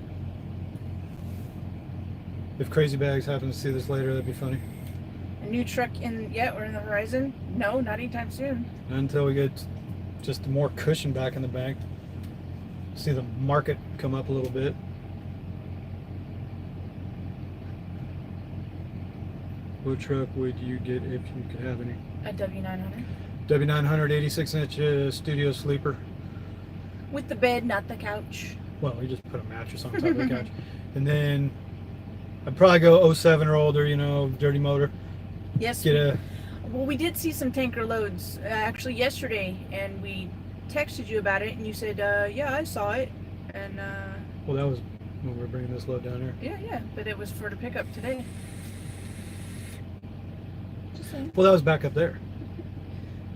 If Crazy Bags happens to see this later, that'd be funny. A new truck in yet or in the horizon? No, not anytime soon. Not until we get just more cushion back in the bank. See the market come up a little bit. What truck would you get if you could have any? A W900. W900 86-inch studio sleeper. With the bed, not the couch. Well, we just put a mattress on top of the couch. And then I'd probably go 07 or older, you know, dirty motor. Yes. Get a Well, we did see some tanker loads actually yesterday, and we texted you about it, and you said, yeah, I saw it. And, well, that was when we were bringing this load down here. yeah, but it was for the pickup today. Just saying. Well, that was back up there.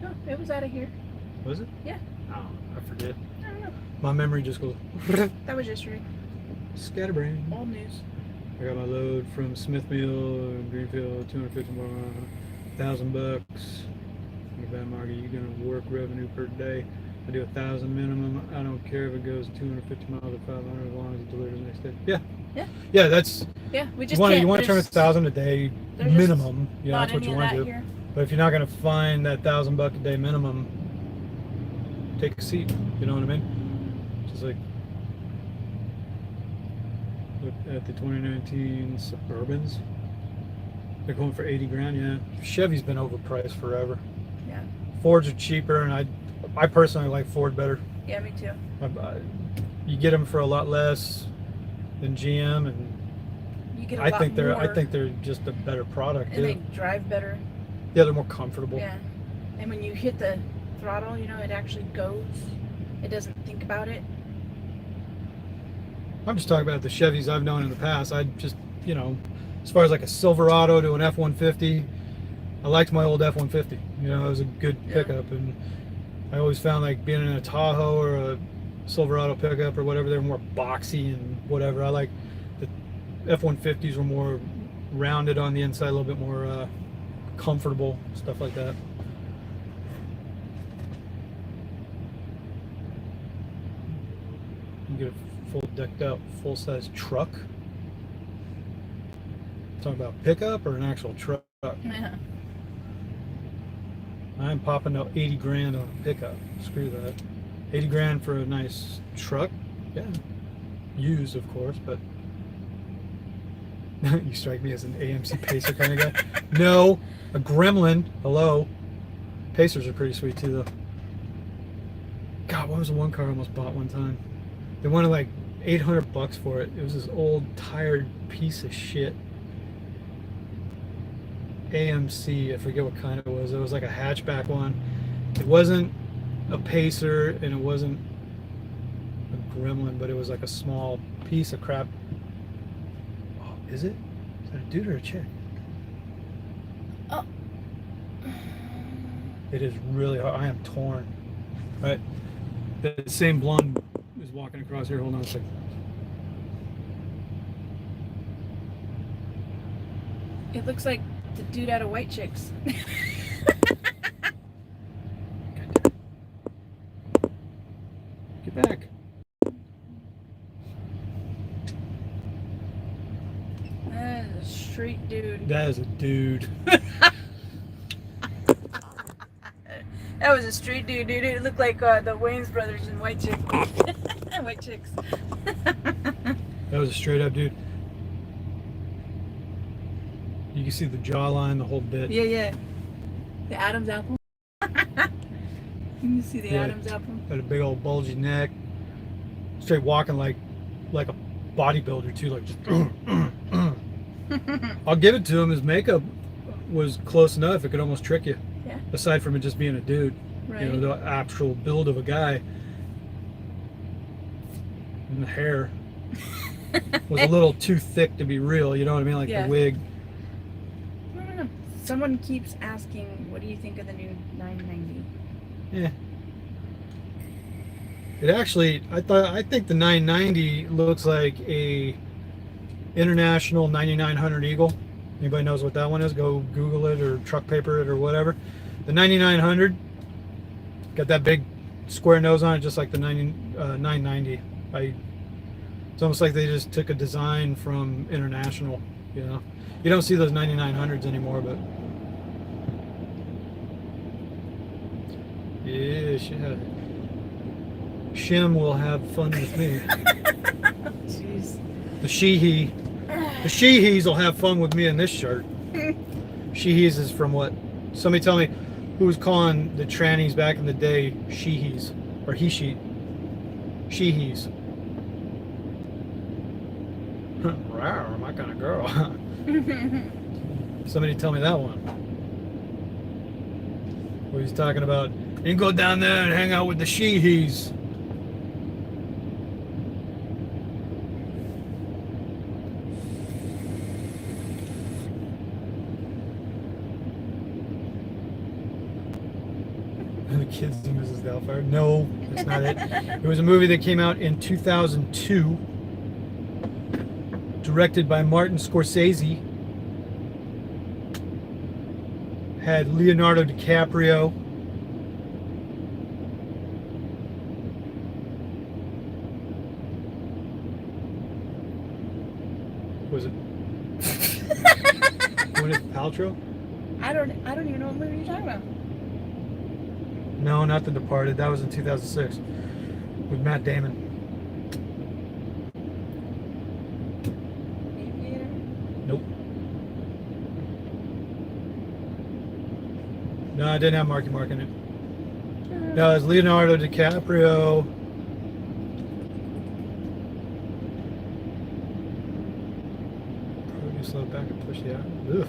No, it was out of here. Was it? Yeah. Oh, I forget. I don't know. My memory just goes That was yesterday. scatterbrain. Old news. I got my load from Smithfield, Greenfield, 250 more, $1,000. Bad market, you're gonna work revenue per day. I do 1,000 minimum. I don't care if it goes 250 miles or 500 as long as it delivers the next day. Yeah. Yeah. Yeah, that's. Yeah, we just You want can't. to turn there's 1,000 a day there's just minimum. Yeah, not that's what any you of want that to do. here. But if you're not gonna find that $1,000 a day minimum, take a seat. You know what I mean? Just like look at the 2019 Suburbans. They're going for 80 grand. Yeah, Chevy's been overpriced forever. Yeah. Fords are cheaper, and I personally like Ford better. Yeah, me too. You get them for a lot less than GM, and You get a I lot think more, they're just a better product. and they too. drive better. Yeah, they're more comfortable. Yeah. And when you hit the throttle, you know, it actually goes. It doesn't think about it. I'm just talking about the Chevys I've known in the past. I just, you know, as far as like a Silverado to an F-150, I liked my old F-150. You know, it was a good pickup, and I always found like being in a Tahoe or a Silverado pickup or whatever, they're more boxy and whatever. I like F-150s were more rounded on the inside, a little bit more comfortable, stuff like that. You get a full decked out, full-size truck. Talking about pickup or an actual truck? Yeah. I'm popping out 80 grand on a pickup. Screw that. 80 grand for a nice truck? Yeah. Used, of course, but you strike me as an AMC Pacer kind of guy. No, a Gremlin. Hello. Pacers are pretty sweet too, though. God, what was the one car I almost bought one time? They wanted like $800 for it. It was this old, tired piece of shit. AMC, I forget what kind it was. It was like a hatchback one. It wasn't a Pacer and it wasn't a Gremlin, but it was like a small piece of crap. Oh, is it? Is that a dude or a chick? Oh. It is really hard. I am torn. Right? The same blonde is walking across here. Hold on a second. It looks like the dude out of White Chicks. Get back. That is a straight dude. That is a dude. That was a straight dude. It looked like the Wayans brothers in White Chicks. White Chicks. That was a straight up dude. You can see the jawline, the whole bit. Yeah, yeah. The Adam's apple. You can see the Yeah. Adam's apple. Had a big old bulgy neck. Straight walking like a bodybuilder too, like just. I'll give it to him. His makeup was close enough. It could almost trick you. Yeah. Aside from it just being a dude, Right. you know, the actual build of a guy. And the hair was a little too thick to be real. You know what I mean? Like Yeah. the wig. I don't know. Someone keeps asking, what do you think of the new 990? Yeah. It actually, I think the 990 looks like a International 9900 Eagle. Anybody knows what that one is? Go Google it or truck paper it or whatever. The 9900 got that big square nose on it, just like the 990. It's almost like they just took a design from International. You know, you don't see those 9900s anymore, but yeah, Shim will have fun with me. Jeez. The Sheehees will have fun with me in this shirt. Sheehees is from what? Somebody tell me who was calling the trannies back in the day Sheehees or he-she. Sheehees. Rawr, my kind of girl. Somebody tell me that one. Where he's talking about, you can go down there and hang out with the Sheehees. The Kids and Mrs. Doubtfire. No, that's not it. It was a movie that came out in 2002, directed by Martin Scorsese. Had Leonardo DiCaprio. Was it Gwyneth Paltrow? I don't even know what movie you're talking about. No, not The Departed. That was in 2006 with Matt Damon. Aviator? Nope. No, I didn't have Marky Mark in it. No, it was Leonardo DiCaprio. Probably slow back and push the out. Ugh.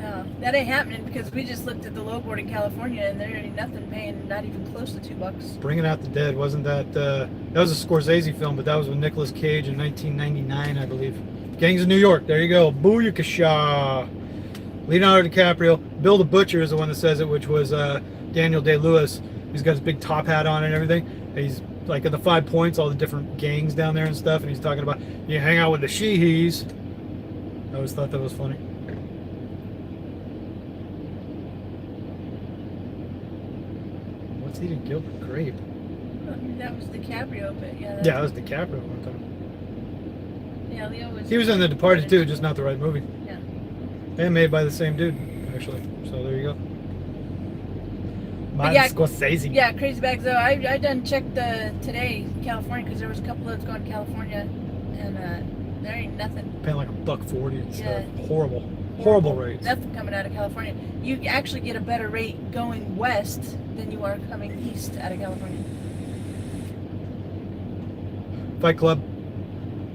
No, that ain't happening because we just looked at the low board in California and there ain't nothing paying not even close to $2. Bringing Out the Dead, wasn't that? That was a Scorsese film, but that was with Nicolas Cage in 1999, I believe. Gangs of New York. There you go. Booyakasha. Leonardo DiCaprio. Bill the Butcher is the one that says it, which was Daniel Day-Lewis. He's got his big top hat on and everything. He's like at the 5 points, all the different gangs down there and stuff, and he's talking about you hang out with the Sheehees. I always thought that was funny. What's eating Gilbert Grape? I mean, that was DiCaprio, but yeah. Yeah, that was DiCaprio one time. Yeah, Leo was. He was in The Departed too, just not the right movie. Yeah. And made by the same dude, actually. So there you go. Martin yeah, Scorsese. Yeah, crazy bags though. I done checked today California because there was a couple that's going to California, and there ain't nothing. Paying like $1.40 and stuff. Yeah. Horrible rates. Nothing coming out of California. You actually get a better rate going west than you are coming east out of California. Fight Club.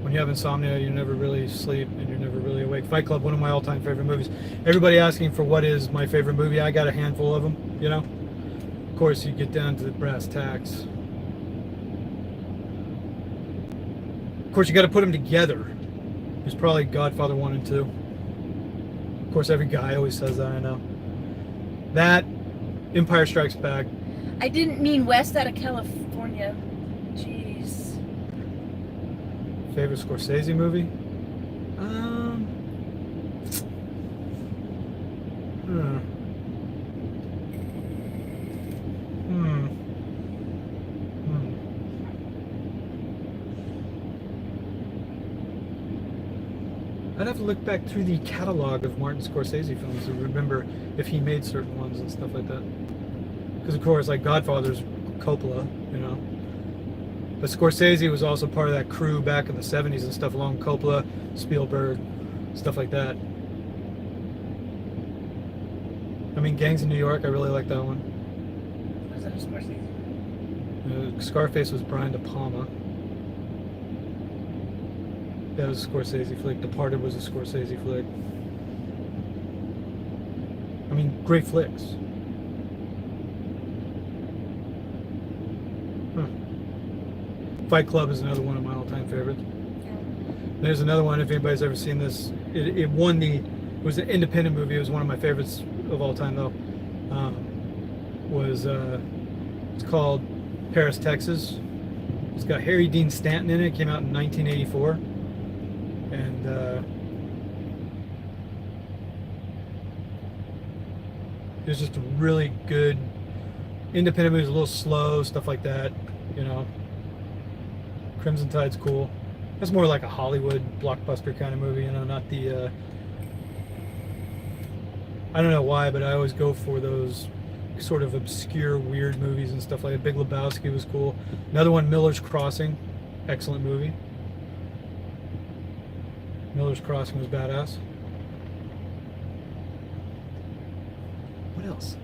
When you have insomnia, you never really sleep and you're never really awake. Fight Club, one of my all-time favorite movies. Everybody asking for what is my favorite movie. I got a handful of them, you know. Of course, you get down to the brass tacks. Of course, you got to put them together. There's probably Godfather 1 and 2. Of course, every guy always says that, I know. That, Empire Strikes Back. I didn't mean west out of California. Jeez. Favorite Scorsese movie? I'd have to look back through the catalog of Martin Scorsese films to remember if he made certain ones and stuff like that. Because of course, like Godfather's Coppola, you know. But Scorsese was also part of that crew back in the 70s and stuff, along Coppola, Spielberg, stuff like that. I mean, Gangs in New York, I really like that one. Was that a Scorsese? Scarface was Brian De Palma. That was a Scorsese flick. Departed was a Scorsese flick. I mean, great flicks. Fight Club is another one of my all-time favorites. There's another one, if anybody's ever seen this. It won the... It was an independent movie. It was one of my favorites of all time, though. It's called Paris, Texas. It's got Harry Dean Stanton in it. It came out in 1984. And it was just a really good independent movie. It was a little slow, stuff like that, you know. Crimson Tide's cool. That's more like a Hollywood blockbuster kind of movie, you know, not the I don't know why, but I always go for those sort of obscure, weird movies and stuff like that. Big Lebowski was cool. Another one, Miller's Crossing. Excellent movie. Miller's Crossing was badass. What else?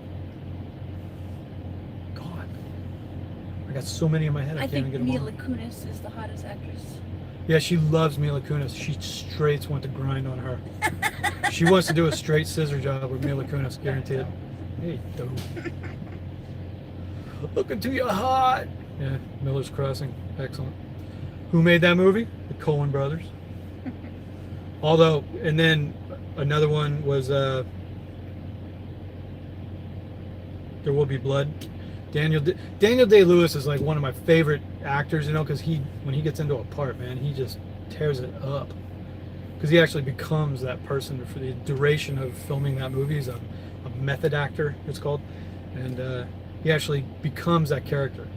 God. I got so many in my head, I can't even get them all. Mila Kunis is the hottest actress. Yeah, she loves Mila Kunis. She straight wants to grind on her. She wants to do a straight scissor job with Mila Kunis, guaranteed. Hey, dude. Look into your heart. Yeah, Miller's Crossing. Excellent. Who made that movie? The Coen brothers. Although, and then another one was There Will Be Blood. Daniel Day-Lewis is like one of my favorite actors, you know, because when he gets into a part, man, he just tears it up. Because he actually becomes that person for the duration of filming that movie. He's a method actor, it's called, and he actually becomes that character.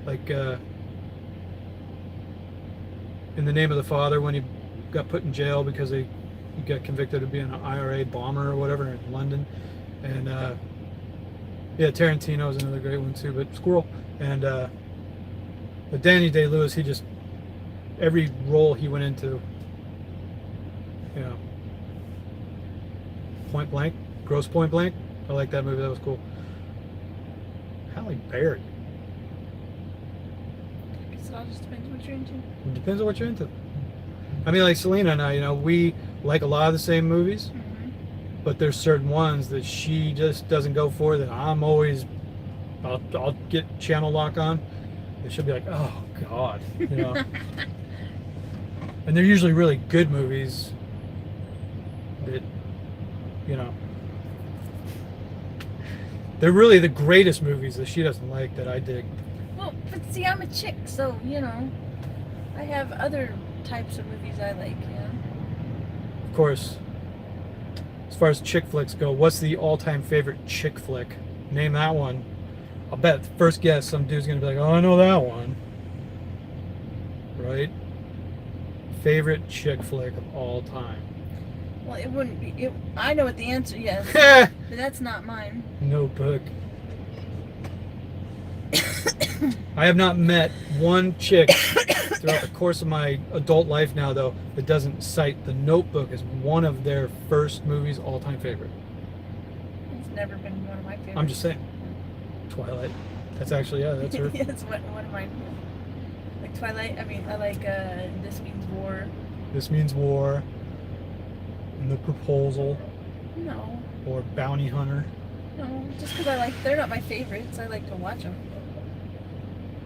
Like in The Name of the Father, when he got put in jail because he got convicted of being an IRA bomber or whatever in London, and yeah, Tarantino is another great one too, but Squirrel. And but Danny Day-Lewis, he just, every role he went into, you know, Point Blank, Gross Point Blank, I like that movie, that was cool. Halle Berry. So it all just depends what you're into. It depends on what you're into. I mean, like Selena and I, you know, we like a lot of the same movies, but there's certain ones that she just doesn't go for that I'm always, I'll get channel lock on, and she'll be like, oh God, you know. And they're usually really good movies that, you know, they're really the greatest movies that she doesn't like that I dig. Well, but see, I'm a chick, so, you know, I have other types of movies I like, yeah. Of course, as far as chick flicks go, what's the all-time favorite chick flick? Name that one. I'll bet first guess some dude's gonna be like, oh, I know that one. Right? Favorite chick flick of all time. Well, it wouldn't be. I know what the answer. Yes, but that's not mine. Notebook. I have not met one chick throughout the course of my adult life now, though, that doesn't cite The Notebook as one of their first movies, all-time favorite. It's never been one of my favorites. I'm just saying. Twilight. That's actually, yeah, that's her. Yeah, it's one of mine. Like Twilight. I mean, I like This Means War. This Means War. And The Proposal. No. Or Bounty Hunter. No, just because they're not my favorites. I like to watch them.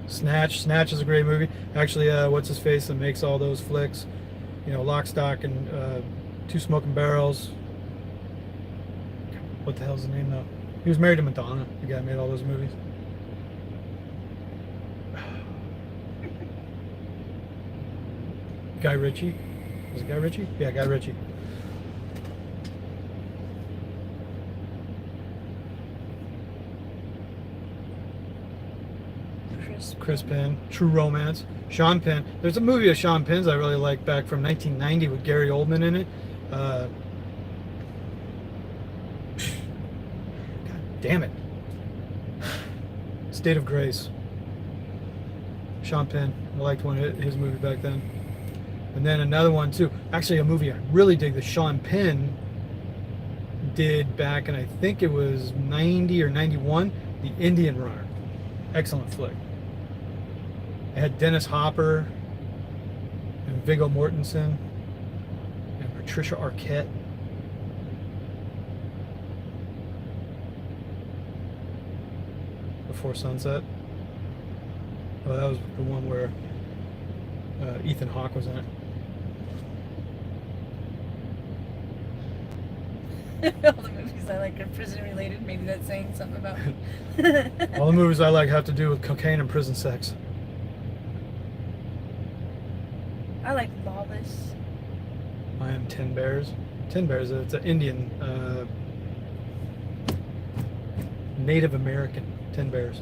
Snatch. Snatch is a great movie. Actually, what's his face that makes all those flicks? You know, Lock, Stock, and Two Smoking Barrels. What the hell's his name though? He was married to Madonna. The guy that made all those movies. Guy Ritchie. Was it Guy Ritchie? Yeah, Guy Ritchie. Chris Penn, True Romance, Sean Penn. There's a movie of Sean Penn's I really like back from 1990 with Gary Oldman in it. God damn it. State of Grace. Sean Penn. I liked one of his movie back then. And then another one too. Actually, a movie I really dig that Sean Penn did back in, I think it was 90 or 91, The Indian Runner. Excellent flick. It had Dennis Hopper and Viggo Mortensen and Patricia Arquette. Before Sunset. Oh, that was the one where Ethan Hawke was in it. All the movies I like are prison related. Maybe that's saying something about me. All the movies I like have to do with cocaine and prison sex. I like Lawless. I am 10 Bears. 10 Bears, it's an Indian, Native American 10 Bears.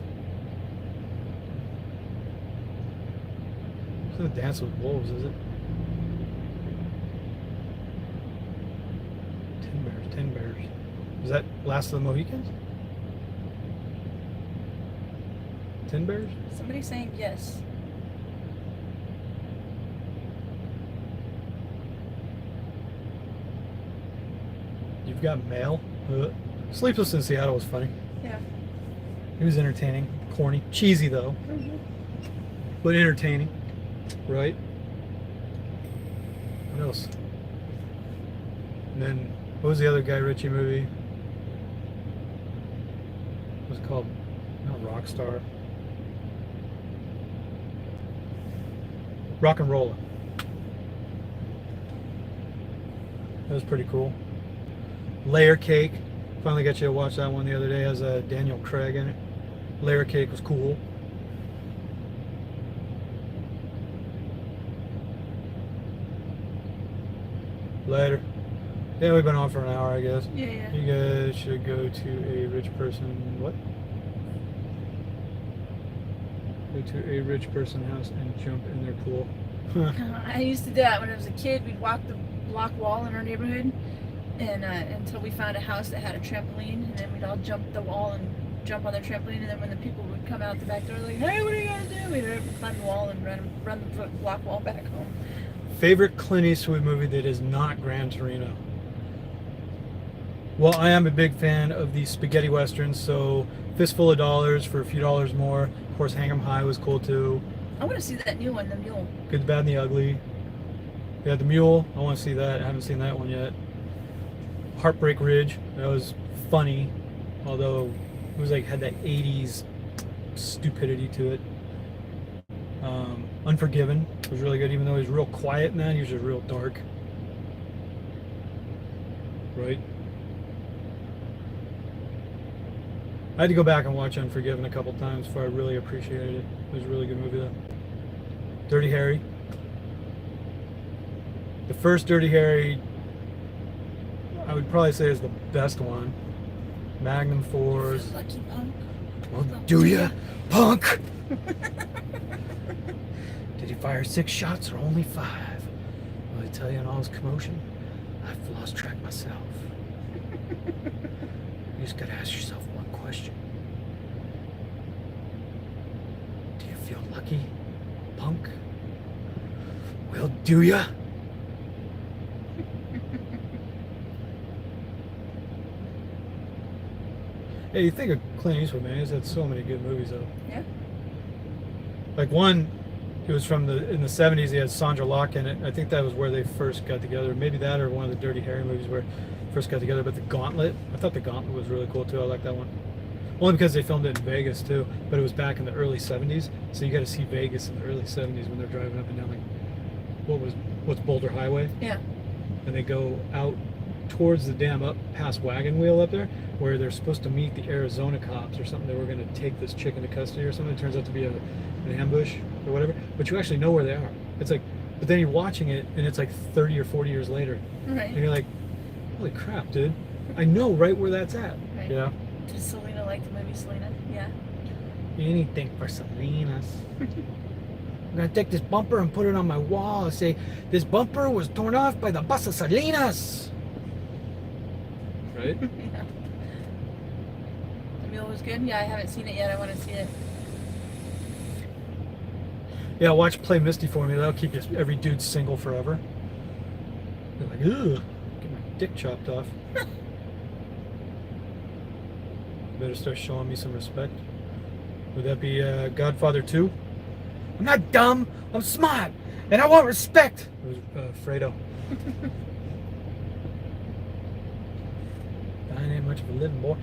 It's not Dance with Wolves, is it? 10 Bears, 10 Bears. Is that Last of the Mohicans? 10 Bears? Somebody's saying yes. You've got mail. Sleepless in Seattle was funny. Yeah. It was entertaining. Corny. Cheesy, though. Mm-hmm. But entertaining. Right? What else? And then, what was the other Guy Ritchie movie? What was it called? Not Rockstar. Rock and Roller. That was pretty cool. Layer Cake. Finally got you to watch that one the other day. It has Daniel Craig in it. Layer Cake was cool. Later. Yeah, we've been on for an hour, I guess. Yeah. You guys should go to a rich person. What? Go to a rich person house and jump in their pool. I used to do that when I was a kid. We'd walk the block wall in our neighborhood, and until we found a house that had a trampoline, and then we'd all jump the wall and jump on their trampoline, and then when the people would come out the back door, like, hey, what are you gonna do? We'd climb the wall and run the block wall back home. Favorite Clint Eastwood movie that is not Gran Torino? Well, I am a big fan of the spaghetti westerns, so Fistful of Dollars for a few dollars more. Of course, Hang 'em High was cool too. I want to see that new one, The Mule. Good, the Bad, and the Ugly. Yeah, The Mule. I want to see that. I haven't seen that one yet. Heartbreak Ridge. That was funny, although it was like had that 80s stupidity to it. Unforgiven was really good, even though he was real quiet in that. He was just real dark. Right? I had to go back and watch Unforgiven a couple times before I really appreciated it. It was a really good movie though. Dirty Harry. The first Dirty Harry, I would probably say is the best one. Magnum 4s. Lucky punk. Well, do ya, punk? Did he fire 6 shots or only 5? Well, I tell you, in all this commotion, I've lost track myself. You just gotta ask yourself one question. Do you feel lucky, punk? Well, do ya? Hey, you think of Clint Eastwood, man? He's had so many good movies, though. Yeah. Like one, it was from in the 70s. He had Sandra Locke in it. I think that was where they first got together. Maybe that or one of the Dirty Harry movies where they first got together. But The Gauntlet, I thought The Gauntlet was really cool too. I like that one. Only because they filmed it in Vegas too. But it was back in the early 70s. So you got to see Vegas in the early 70s when they're driving up and down like what's Boulder Highway. Yeah. And they go out towards the dam up past Wagon Wheel up there, where they're supposed to meet the Arizona cops or something. They were going to take this chick into custody or something. It turns out to be an ambush or whatever. But you actually know where they are. It's like, but then you're watching it and it's like 30 or 40 years later, Right. and you're like, holy crap, dude! I know right where that's at. Right. Yeah. Does Selena like the movie Selena? Yeah. Anything for Selena's. I'm gonna take this bumper and put it on my wall and say, this bumper was torn off by the bus of Selena's. Right? Yeah. The meal was good? Yeah, I haven't seen it yet. I want to see it. Yeah, watch Play Misty for me. That'll keep you, every dude single forever. You're like, ugh, get my dick chopped off. Better start showing me some respect. Would that be Godfather 2? I'm not dumb, I'm smart, and I want respect. It was Fredo. I ain't much of a living boy.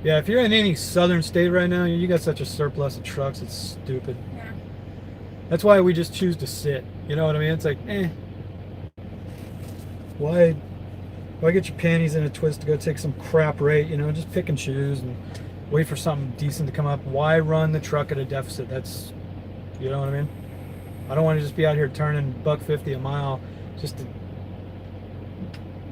Yeah, if you're in any southern state right now, you got such a surplus of trucks, it's stupid. Yeah. That's why we just choose to sit. You know what I mean? It's like, why get your panties in a twist to go take some crap rate? You know, just pick and choose and wait for something decent to come up. Why run the truck at a deficit? That's, you know what I mean? I don't want to just be out here turning $1.50 a mile just to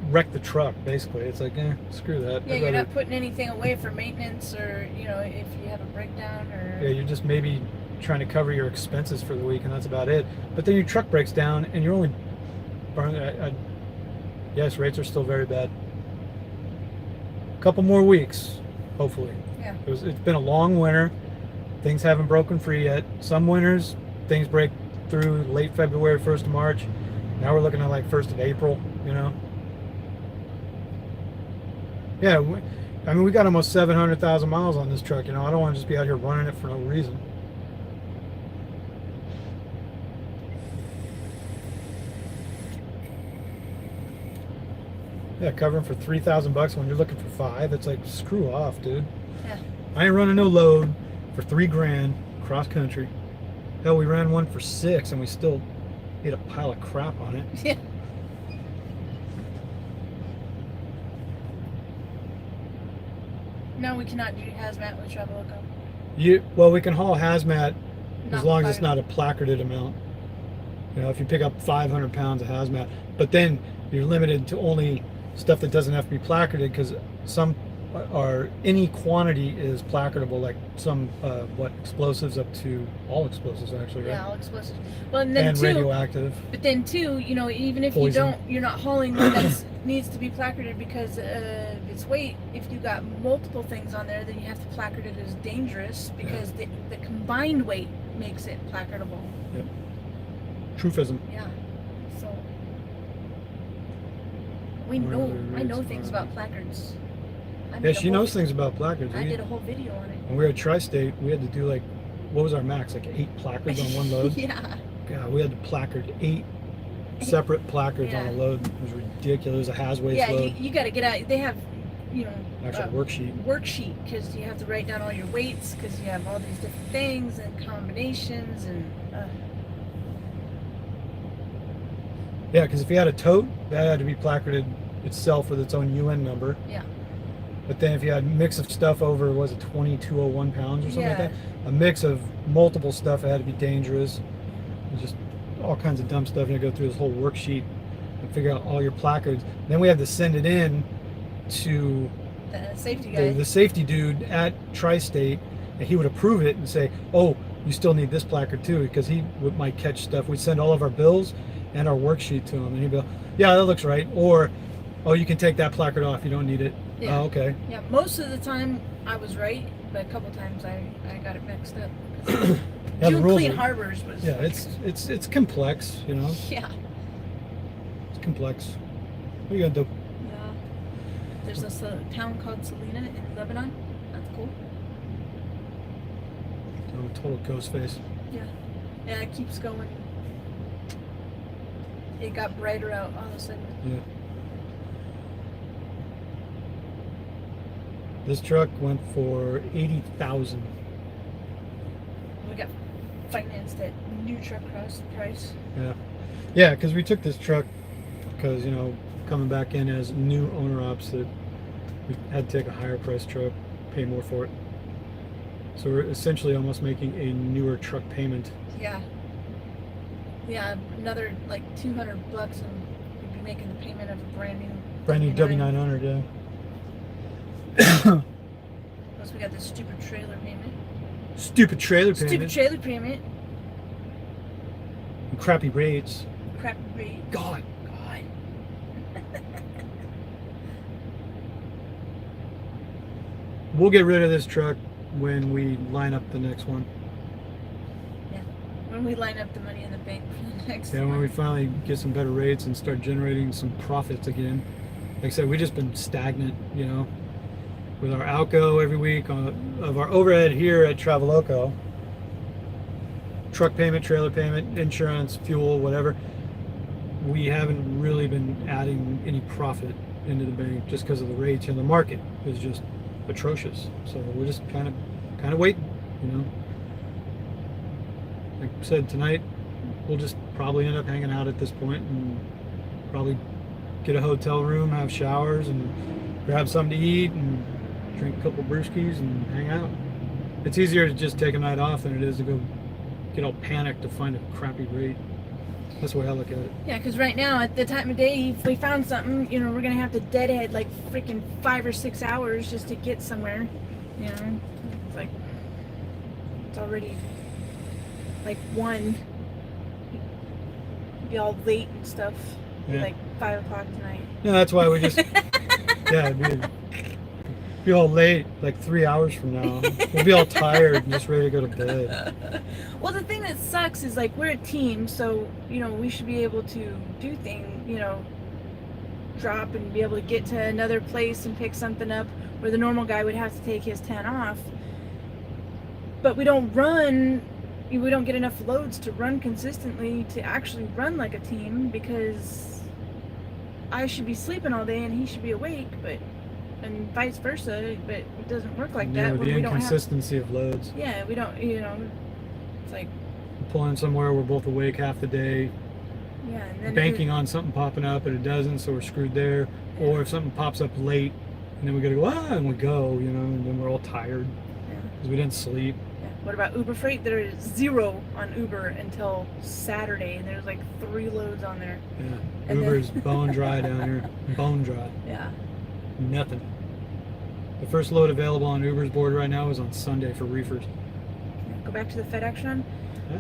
wreck the truck, basically. It's like, screw that. Yeah, I'd you're rather- not putting anything away for maintenance or, you know, if you have a breakdown or... Yeah, you're just maybe trying to cover your expenses for the week, and that's about it. But then your truck breaks down, and you're only burning... Yes, rates are still very bad. A couple more weeks, hopefully. Yeah. It's been a long winter. Things haven't broken free yet. Some winters, things break through late February, 1st of March. Now we're looking at like 1st of April, you know? Yeah, I mean, we got almost 700,000 miles on this truck, you know? I don't want to just be out here running it for no reason. Yeah, covering for $3,000 when you're looking for $5. It's like, screw off, dude. Yeah. I ain't running no load for $3,000 cross country. Hell, we ran one for $6 and we still ate a pile of crap on it. Yeah. No, we cannot do hazmat with Traveloco. Well, we can haul hazmat as Not long as it's placarded. not a placarded amount. You know, if you pick up 500 pounds of hazmat, but then you're limited to only stuff that doesn't have to be placarded, because some are, any quantity is placardable, like some explosives up to all explosives actually, right? Yeah, all explosives. Well, and then And too, radioactive. but then too, you know, even if Poison. you're not hauling one that needs to be placarded because of its weight. If you got multiple things on there, then you have to placard it as dangerous because the combined weight makes it placardable. Yep. Trufism. Yeah. So Where are the I know rates things are? about placards. I Yeah, made a she whole- knows things about placards. I did a whole video on it. When we were at Tri-State, we had to do like, what was our max? Like 8 placards on one load? Yeah. God, we had to placard 8 separate placards on a Yeah. load. It was ridiculous. A has-waste Yeah, load. you got to get out. They have, you know, Actual worksheet. worksheet because you have to write down all your weights because you have all these different things and combinations and. Yeah, because if you had a tote, that had to be placarded itself with its own UN number. Yeah. But then if you had a mix of stuff over, was it 2,201 pounds or something like Yeah. that? A mix of multiple stuff, it had to be dangerous. And just all kinds of dumb stuff. You go through this whole worksheet and figure out all your placards. Then we had to send it in to The safety guy. the safety dude at Tri-State, and he would approve it and say, oh, you still need this placard too, because he might catch stuff. We'd send all of our bills and our worksheet to him, and he'd go, yeah, that looks right. Or, oh, you can take that placard off, you don't need it. Yeah. Oh, okay. Yeah, most of the time I was right, but a couple times I got it mixed up. Yeah, the Doing rules Clean are- Harbors was. Yeah, it's complex, you know. Yeah. It's complex. What are you gonna do? Yeah. There's this town called Selena in Lebanon. That's cool. Oh, total ghost face. Yeah. Yeah, it keeps going. It got brighter out all of a sudden. Yeah. This truck went for 80,000. We got financed at new truck price. Yeah. Yeah, because we took this truck because, you know, coming back in as new owner ops, that we had to take a higher price truck, pay more for it. So we're essentially almost making a newer truck payment. Yeah. Yeah, another like $200 and we'd be making the payment of a brand new W900, yeah. Plus we got this stupid trailer payment. Stupid trailer payment. Stupid trailer payment. And crappy rates. Crap rate. God. God. We'll get rid of this truck when we line up the next one. When we line up the money in the bank for the next Yeah, when we finally get some better rates and start generating some profits again. Like I said, we've just been stagnant, you know, with our outgo every week of our overhead here at Traveloco. Truck payment, trailer payment, insurance, fuel, whatever. We haven't really been adding any profit into the bank just because of the rates, and the market is just atrocious. So we're just kind of waiting, you know. Like I said, tonight we'll just probably end up hanging out at this point and probably get a hotel room, have showers, and grab something to eat and drink a couple brewskis and hang out. It's easier to just take a night off than it is to go get all panicked to find a crappy rate. That's the way I look at it. Yeah, because right now at the time of day, if we found something, you know, we're gonna have to deadhead like freaking 5 or 6 hours just to get somewhere. You know, it's like it's already like 1. Be all late and stuff. Yeah. Like 5 o'clock tonight. Yeah, that's why we just yeah, it'd be all late, like 3 hours from now. We'll be all tired and just ready to go to bed. Well, the thing that sucks is like we're a team, so you know we should be able to do things, you know, drop and be able to get to another place and pick something up where the normal guy would have to take his 10 off. But we don't get enough loads to run consistently to actually run like a team, because I should be sleeping all day and he should be awake, and vice versa, but it doesn't work like Yeah, that with when the we don't have. inconsistency of loads. Yeah, we don't, you know, it's like, Pulling somewhere, we're both awake half the day, yeah, and then banking on something popping up, and it doesn't, so we're screwed there. Or if something pops up late, and then we gotta go, and we go, you know, and then we're all tired Yeah. because we didn't sleep. Yeah. What about Uber Freight? There is 0 on Uber until Saturday, and there's like 3 loads on there. Yeah, And then- Uber's bone dry down here, bone dry, Yeah. nothing. The first load available on Uber's board right now is on Sunday for reefers. Go back to the FedEx run. I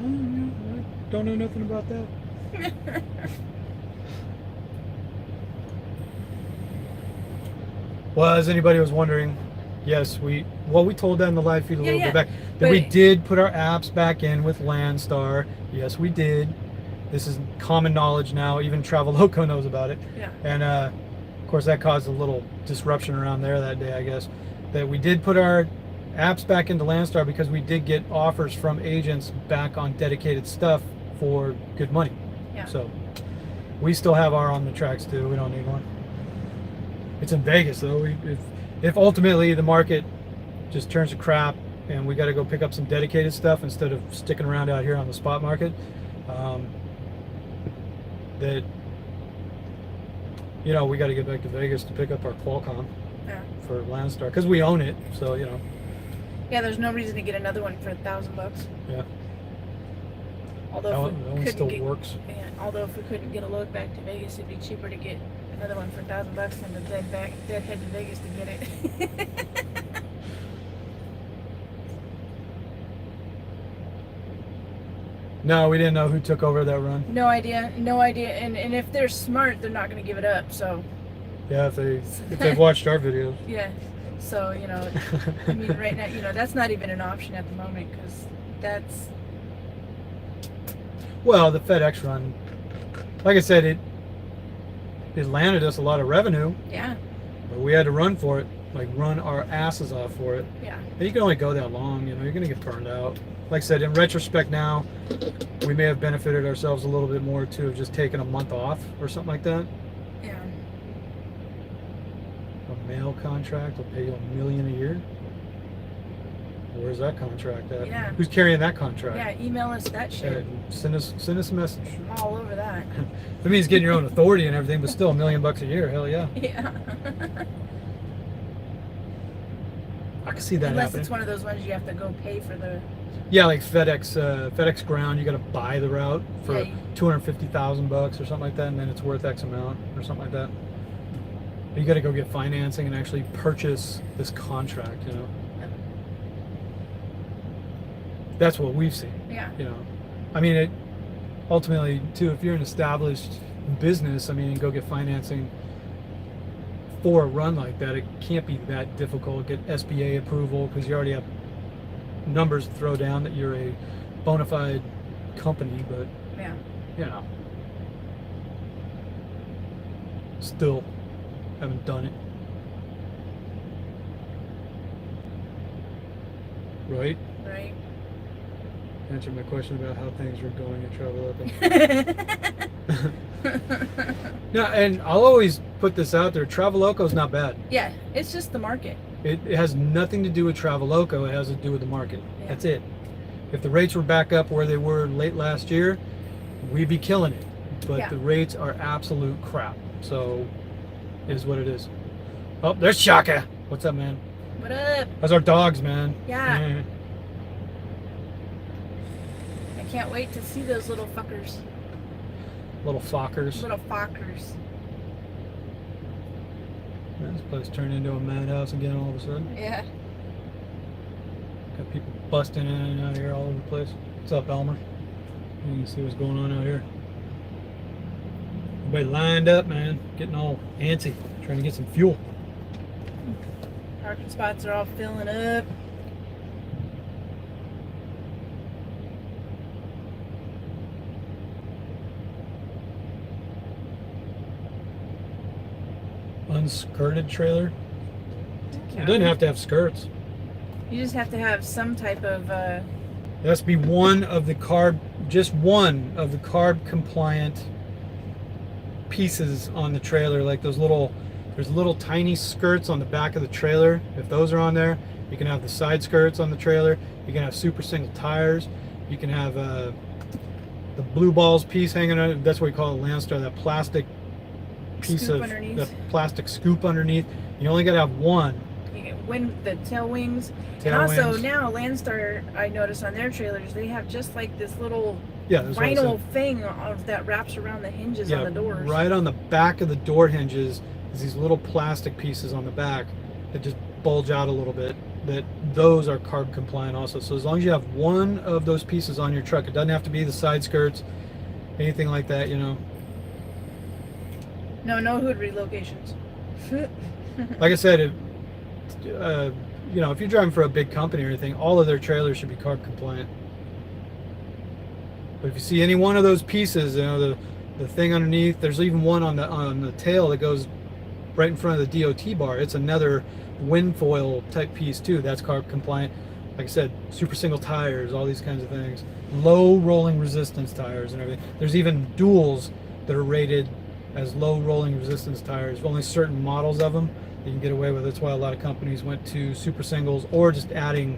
don't know nothing about that. Well, as anybody was wondering, yes, we told that in the live feed a little Yeah, bit back that but- we did put our apps back in with Landstar. Yes, we did. This is common knowledge now. Even Traveloco knows about it. Yeah. And of course, that caused a little disruption around there that day, I guess. That we did put our apps back into Landstar because we did get offers from agents back on dedicated stuff for good money. Yeah. So we still have our on the tracks too. We don't need one. It's in Vegas though. If ultimately the market just turns to crap and we got to go pick up some dedicated stuff instead of sticking around out here on the spot market, that, you know, we got to get back to Vegas to pick up our Qualcomm. Yeah. for Landstar because we own it. So you know, Yeah, there's no reason to get another one for $1,000. yeah, Although if that we one couldn't still get, works. yeah, although if we couldn't get a load back to Vegas, it'd be cheaper to get another one for $1,000 than to dead head to Vegas to get it. No, we didn't know who took over that run. No idea. And if they're smart, they're not going to give it up. So Yeah, if they've watched our videos. yeah. So you know, I mean, right now, you know, that's not even an option at the moment because that's Well, the FedEx run, like I said, it landed us a lot of revenue, yeah, but we had to run for it, like run our asses off for it. yeah, And you can only go that long, you know, you're gonna get burned out. Like I said, in retrospect now, we may have benefited ourselves a little bit more too of just taking a month off or something like that. yeah. A mail contract will pay you $1 million a year. Where's that contract at? Yeah. Who's carrying that contract? Yeah, email us that shit. Send us a message. I'm all over that. It means getting your own authority and everything, but still $1 million a year. Hell yeah. Yeah. I can see that Unless happening. it's one of those ones you have to go pay for the. Yeah, like FedEx Ground, you got to buy the route for Yeah, you- $250,000 or something like that, and then it's worth X amount or something like that. But you got to go get financing and actually purchase this contract. You know, that's what we've seen. Yeah. You know, I mean, it ultimately too. If you're an established business, I mean, go get financing for a run like that. It can't be that difficult. Get SBA approval because you already have numbers to throw down that you're a bona fide company. But Yeah. you know, still haven't done it. Right? Right. Answer my question about how things were going at Traveloka. No, and I'll always put this out there. Traveloka's not bad. Yeah, it's just the market. It has nothing to do with Traveloka. It has to do with the market. Yeah. That's it. If the rates were back up where they were late last year, we'd be killing it. But Yeah. the rates are absolute crap. So, it is what it is. Oh, there's Shaka. What's up, man? What up? That's our dogs, man. Yeah. I can't wait to see those little fuckers. Little flockers. Little fuckers. This place turned into a madhouse again all of a sudden. Yeah. Got people busting in and out here all over the place. What's up, Elmer? You can see what's going on out here. Everybody lined up, man. Getting all antsy. Trying to get some fuel. Parking spots are all filling up. Unskirted trailer. It doesn't have to have skirts. You just have to have some type of. It has to be one of the carb compliant pieces on the trailer, like there's little tiny skirts on the back of the trailer. If those are on there, you can have the side skirts on the trailer. You can have super single tires. You can have the blue balls piece hanging on it. That's what we call it, Landstar. That plastic piece Scoop of underneath. the plastic scoop underneath. You only got to have one. You get the tail wings. Tail and also wings. now Landstar, I notice on their trailers, they have just like this little Yeah, that's what I said. vinyl thing that wraps around the hinges on the doors. Right on the back of the door hinges is these little plastic pieces on the back that just bulge out a little bit. Those are carb compliant also. So as long as you have one of those pieces on your truck, it doesn't have to be the side skirts, anything like that, you know. No hood relocations. Like I said, you know, if you're driving for a big company or anything, all of their trailers should be carb compliant. But if you see any one of those pieces, you know, the thing underneath, there's even one on the tail that goes right in front of the DOT bar. It's another wind foil type piece too. That's carb compliant. Like I said, super single tires, all these kinds of things. Low rolling resistance tires and everything. There's even duals that are rated as low rolling resistance tires. Only certain models of them you can get away with. That's why a lot of companies went to super singles or just adding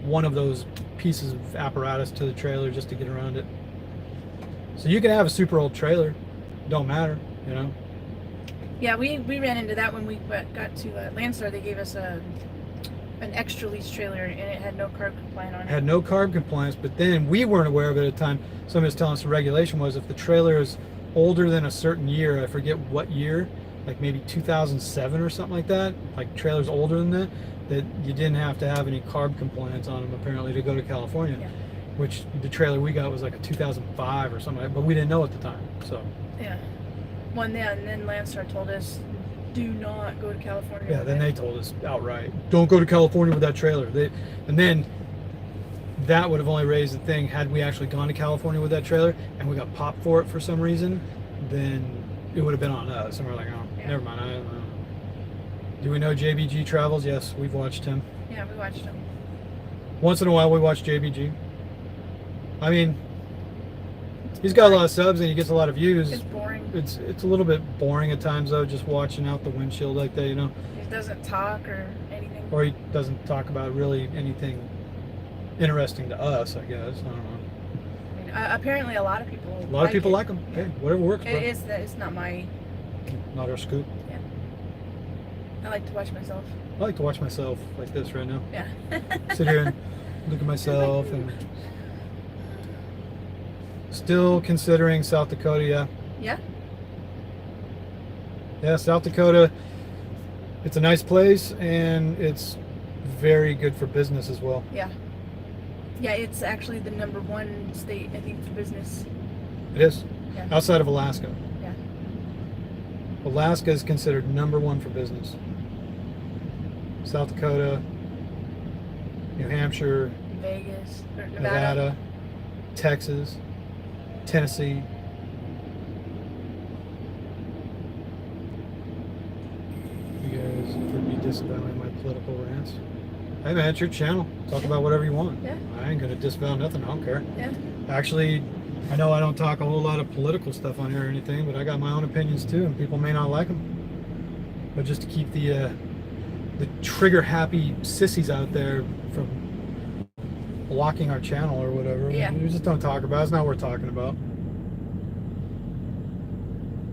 one of those pieces of apparatus to the trailer just to get around it. So you can have a super old trailer, don't matter, you know. Yeah, we ran into that when we got to Landstar. They gave us an extra lease trailer, and it had no carb compliant on it. Had no carb compliance, but then we weren't aware of it at the time. Somebody was telling us the regulation was if the trailer is older than a certain year, I forget what year, like maybe 2007 or something like that, like trailers older than that, that you didn't have to have any carb compliance on them apparently to go to California. Yeah. Which the trailer we got was like a 2005 or something, but we didn't know at the time. So Yeah. And then Landstar told us, do not go to California. yeah, with then it. they told us outright, don't go to California with that trailer. And then that would have only raised the thing had we actually gone to California with that trailer and we got popped for it for some reason, then it would have been on us. And we're like, oh, Yeah. never mind. I don't know. Do we know JBG Travels? Yes, we've watched him. Yeah, we watched them. Once in a while, we watch JBG. I mean, he's got a lot of subs and he gets a lot of views. It's boring. It's a little bit boring at times though, just watching out the windshield like that, you know. It doesn't talk or anything. Or he doesn't talk about really anything interesting to us, I guess. I don't know. I mean, apparently, a lot of people. A lot of people like him. Hey, whatever works, bro. It's not my. Not our scoop. I like to watch myself. I like to watch myself like this right now. Yeah. Sit here and look at myself and still considering South Dakota, yeah. Yeah. Yeah, South Dakota, it's a nice place and it's very good for business as well. Yeah. Yeah, it's actually the #1 state, I think, for business. It is. Yeah. Outside of Alaska. Yeah. Alaska is considered #1 for business. South Dakota, New Hampshire, Vegas, or Nevada, Texas, Tennessee. You guys would be disavowing my political rants. Hey man, it's your channel. Talk about whatever you want. Yeah. I ain't gonna disavow nothing. I don't care. Yeah. Actually, I know I don't talk a whole lot of political stuff on here or anything, but I got my own opinions too, and people may not like them. But just to keep the trigger-happy sissies out there from blocking our channel or whatever, Yeah. we just don't talk about it. It's not worth talking about.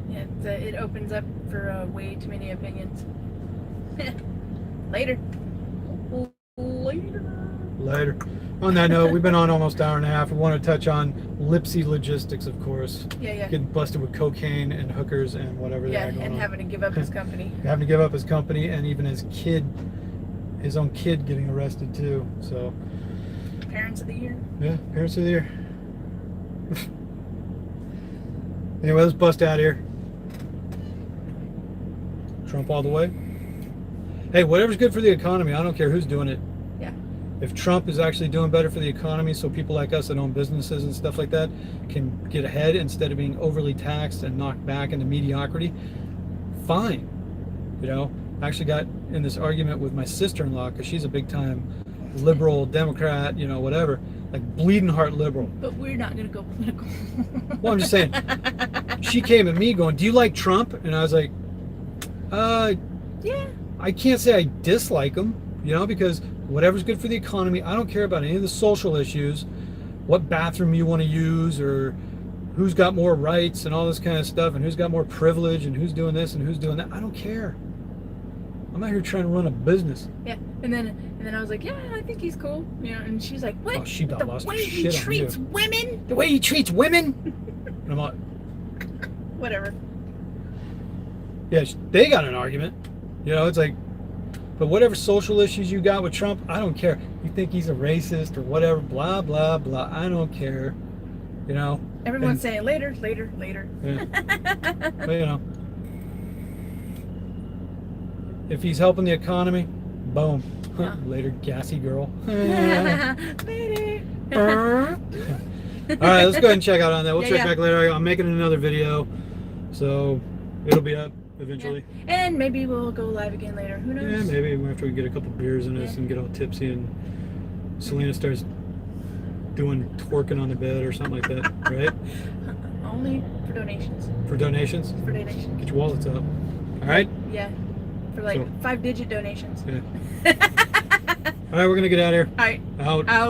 Yeah, it opens up for way too many opinions. Later. Later. On that note, we've been on almost an hour and a half. We want to touch on Lipsey Logistics, of course. Yeah. Getting busted with cocaine and hookers and whatever they Yeah, got going and on. having to give up his company. Having to give up his company and even his own kid getting arrested too. So Parents of the year. yeah, parents of the year. Anyway, let's bust out here. Trump all the way. Hey, whatever's good for the economy, I don't care who's doing it. Yeah. If Trump is actually doing better for the economy so people like us that own businesses and stuff like that can get ahead instead of being overly taxed and knocked back into mediocrity, fine. You know, I actually got in this argument with my sister-in-law because she's a big-time liberal Democrat, you know, whatever, like bleeding heart liberal. But we're not going to go political. Well, I'm just saying, she came at me going, do you like Trump? And I was like, Yeah. I can't say I dislike him, you know, because whatever's good for the economy, I don't care about any of the social issues, what bathroom you want to use or who's got more rights and all this kind of stuff and who's got more privilege and who's doing this and who's doing that. I don't care. I'm out here trying to run a business. Yeah. And then I was like, yeah, I think he's cool. You know, and she's like, what? Oh, she about the lost her way he shit on treats you. women? The way he treats women? And I'm like, Whatever. yeah, they got an argument. You know, it's like, but whatever social issues you got with Trump, I don't care. You think he's a racist or whatever, blah, blah, blah. I don't care. You know? Everyone's And- saying later. Yeah. But, you know, if he's helping the economy, boom. Yeah. Later, gassy girl. Later. All right, let's go ahead and check out on that. We'll Yeah, check yeah. back later. I'm making another video, so it'll be up eventually. And maybe we'll go live again later. Who Yeah, knows? maybe after we get a couple beers in us Yeah. and get all tipsy and Selena starts doing twerking on the bed or something like that, right? Only for donations. For donations? For donations. Get your wallets up. All right? Yeah. For like So- 5-digit donations. Yeah. All right, we're going to get out of here. All right. Out. Out.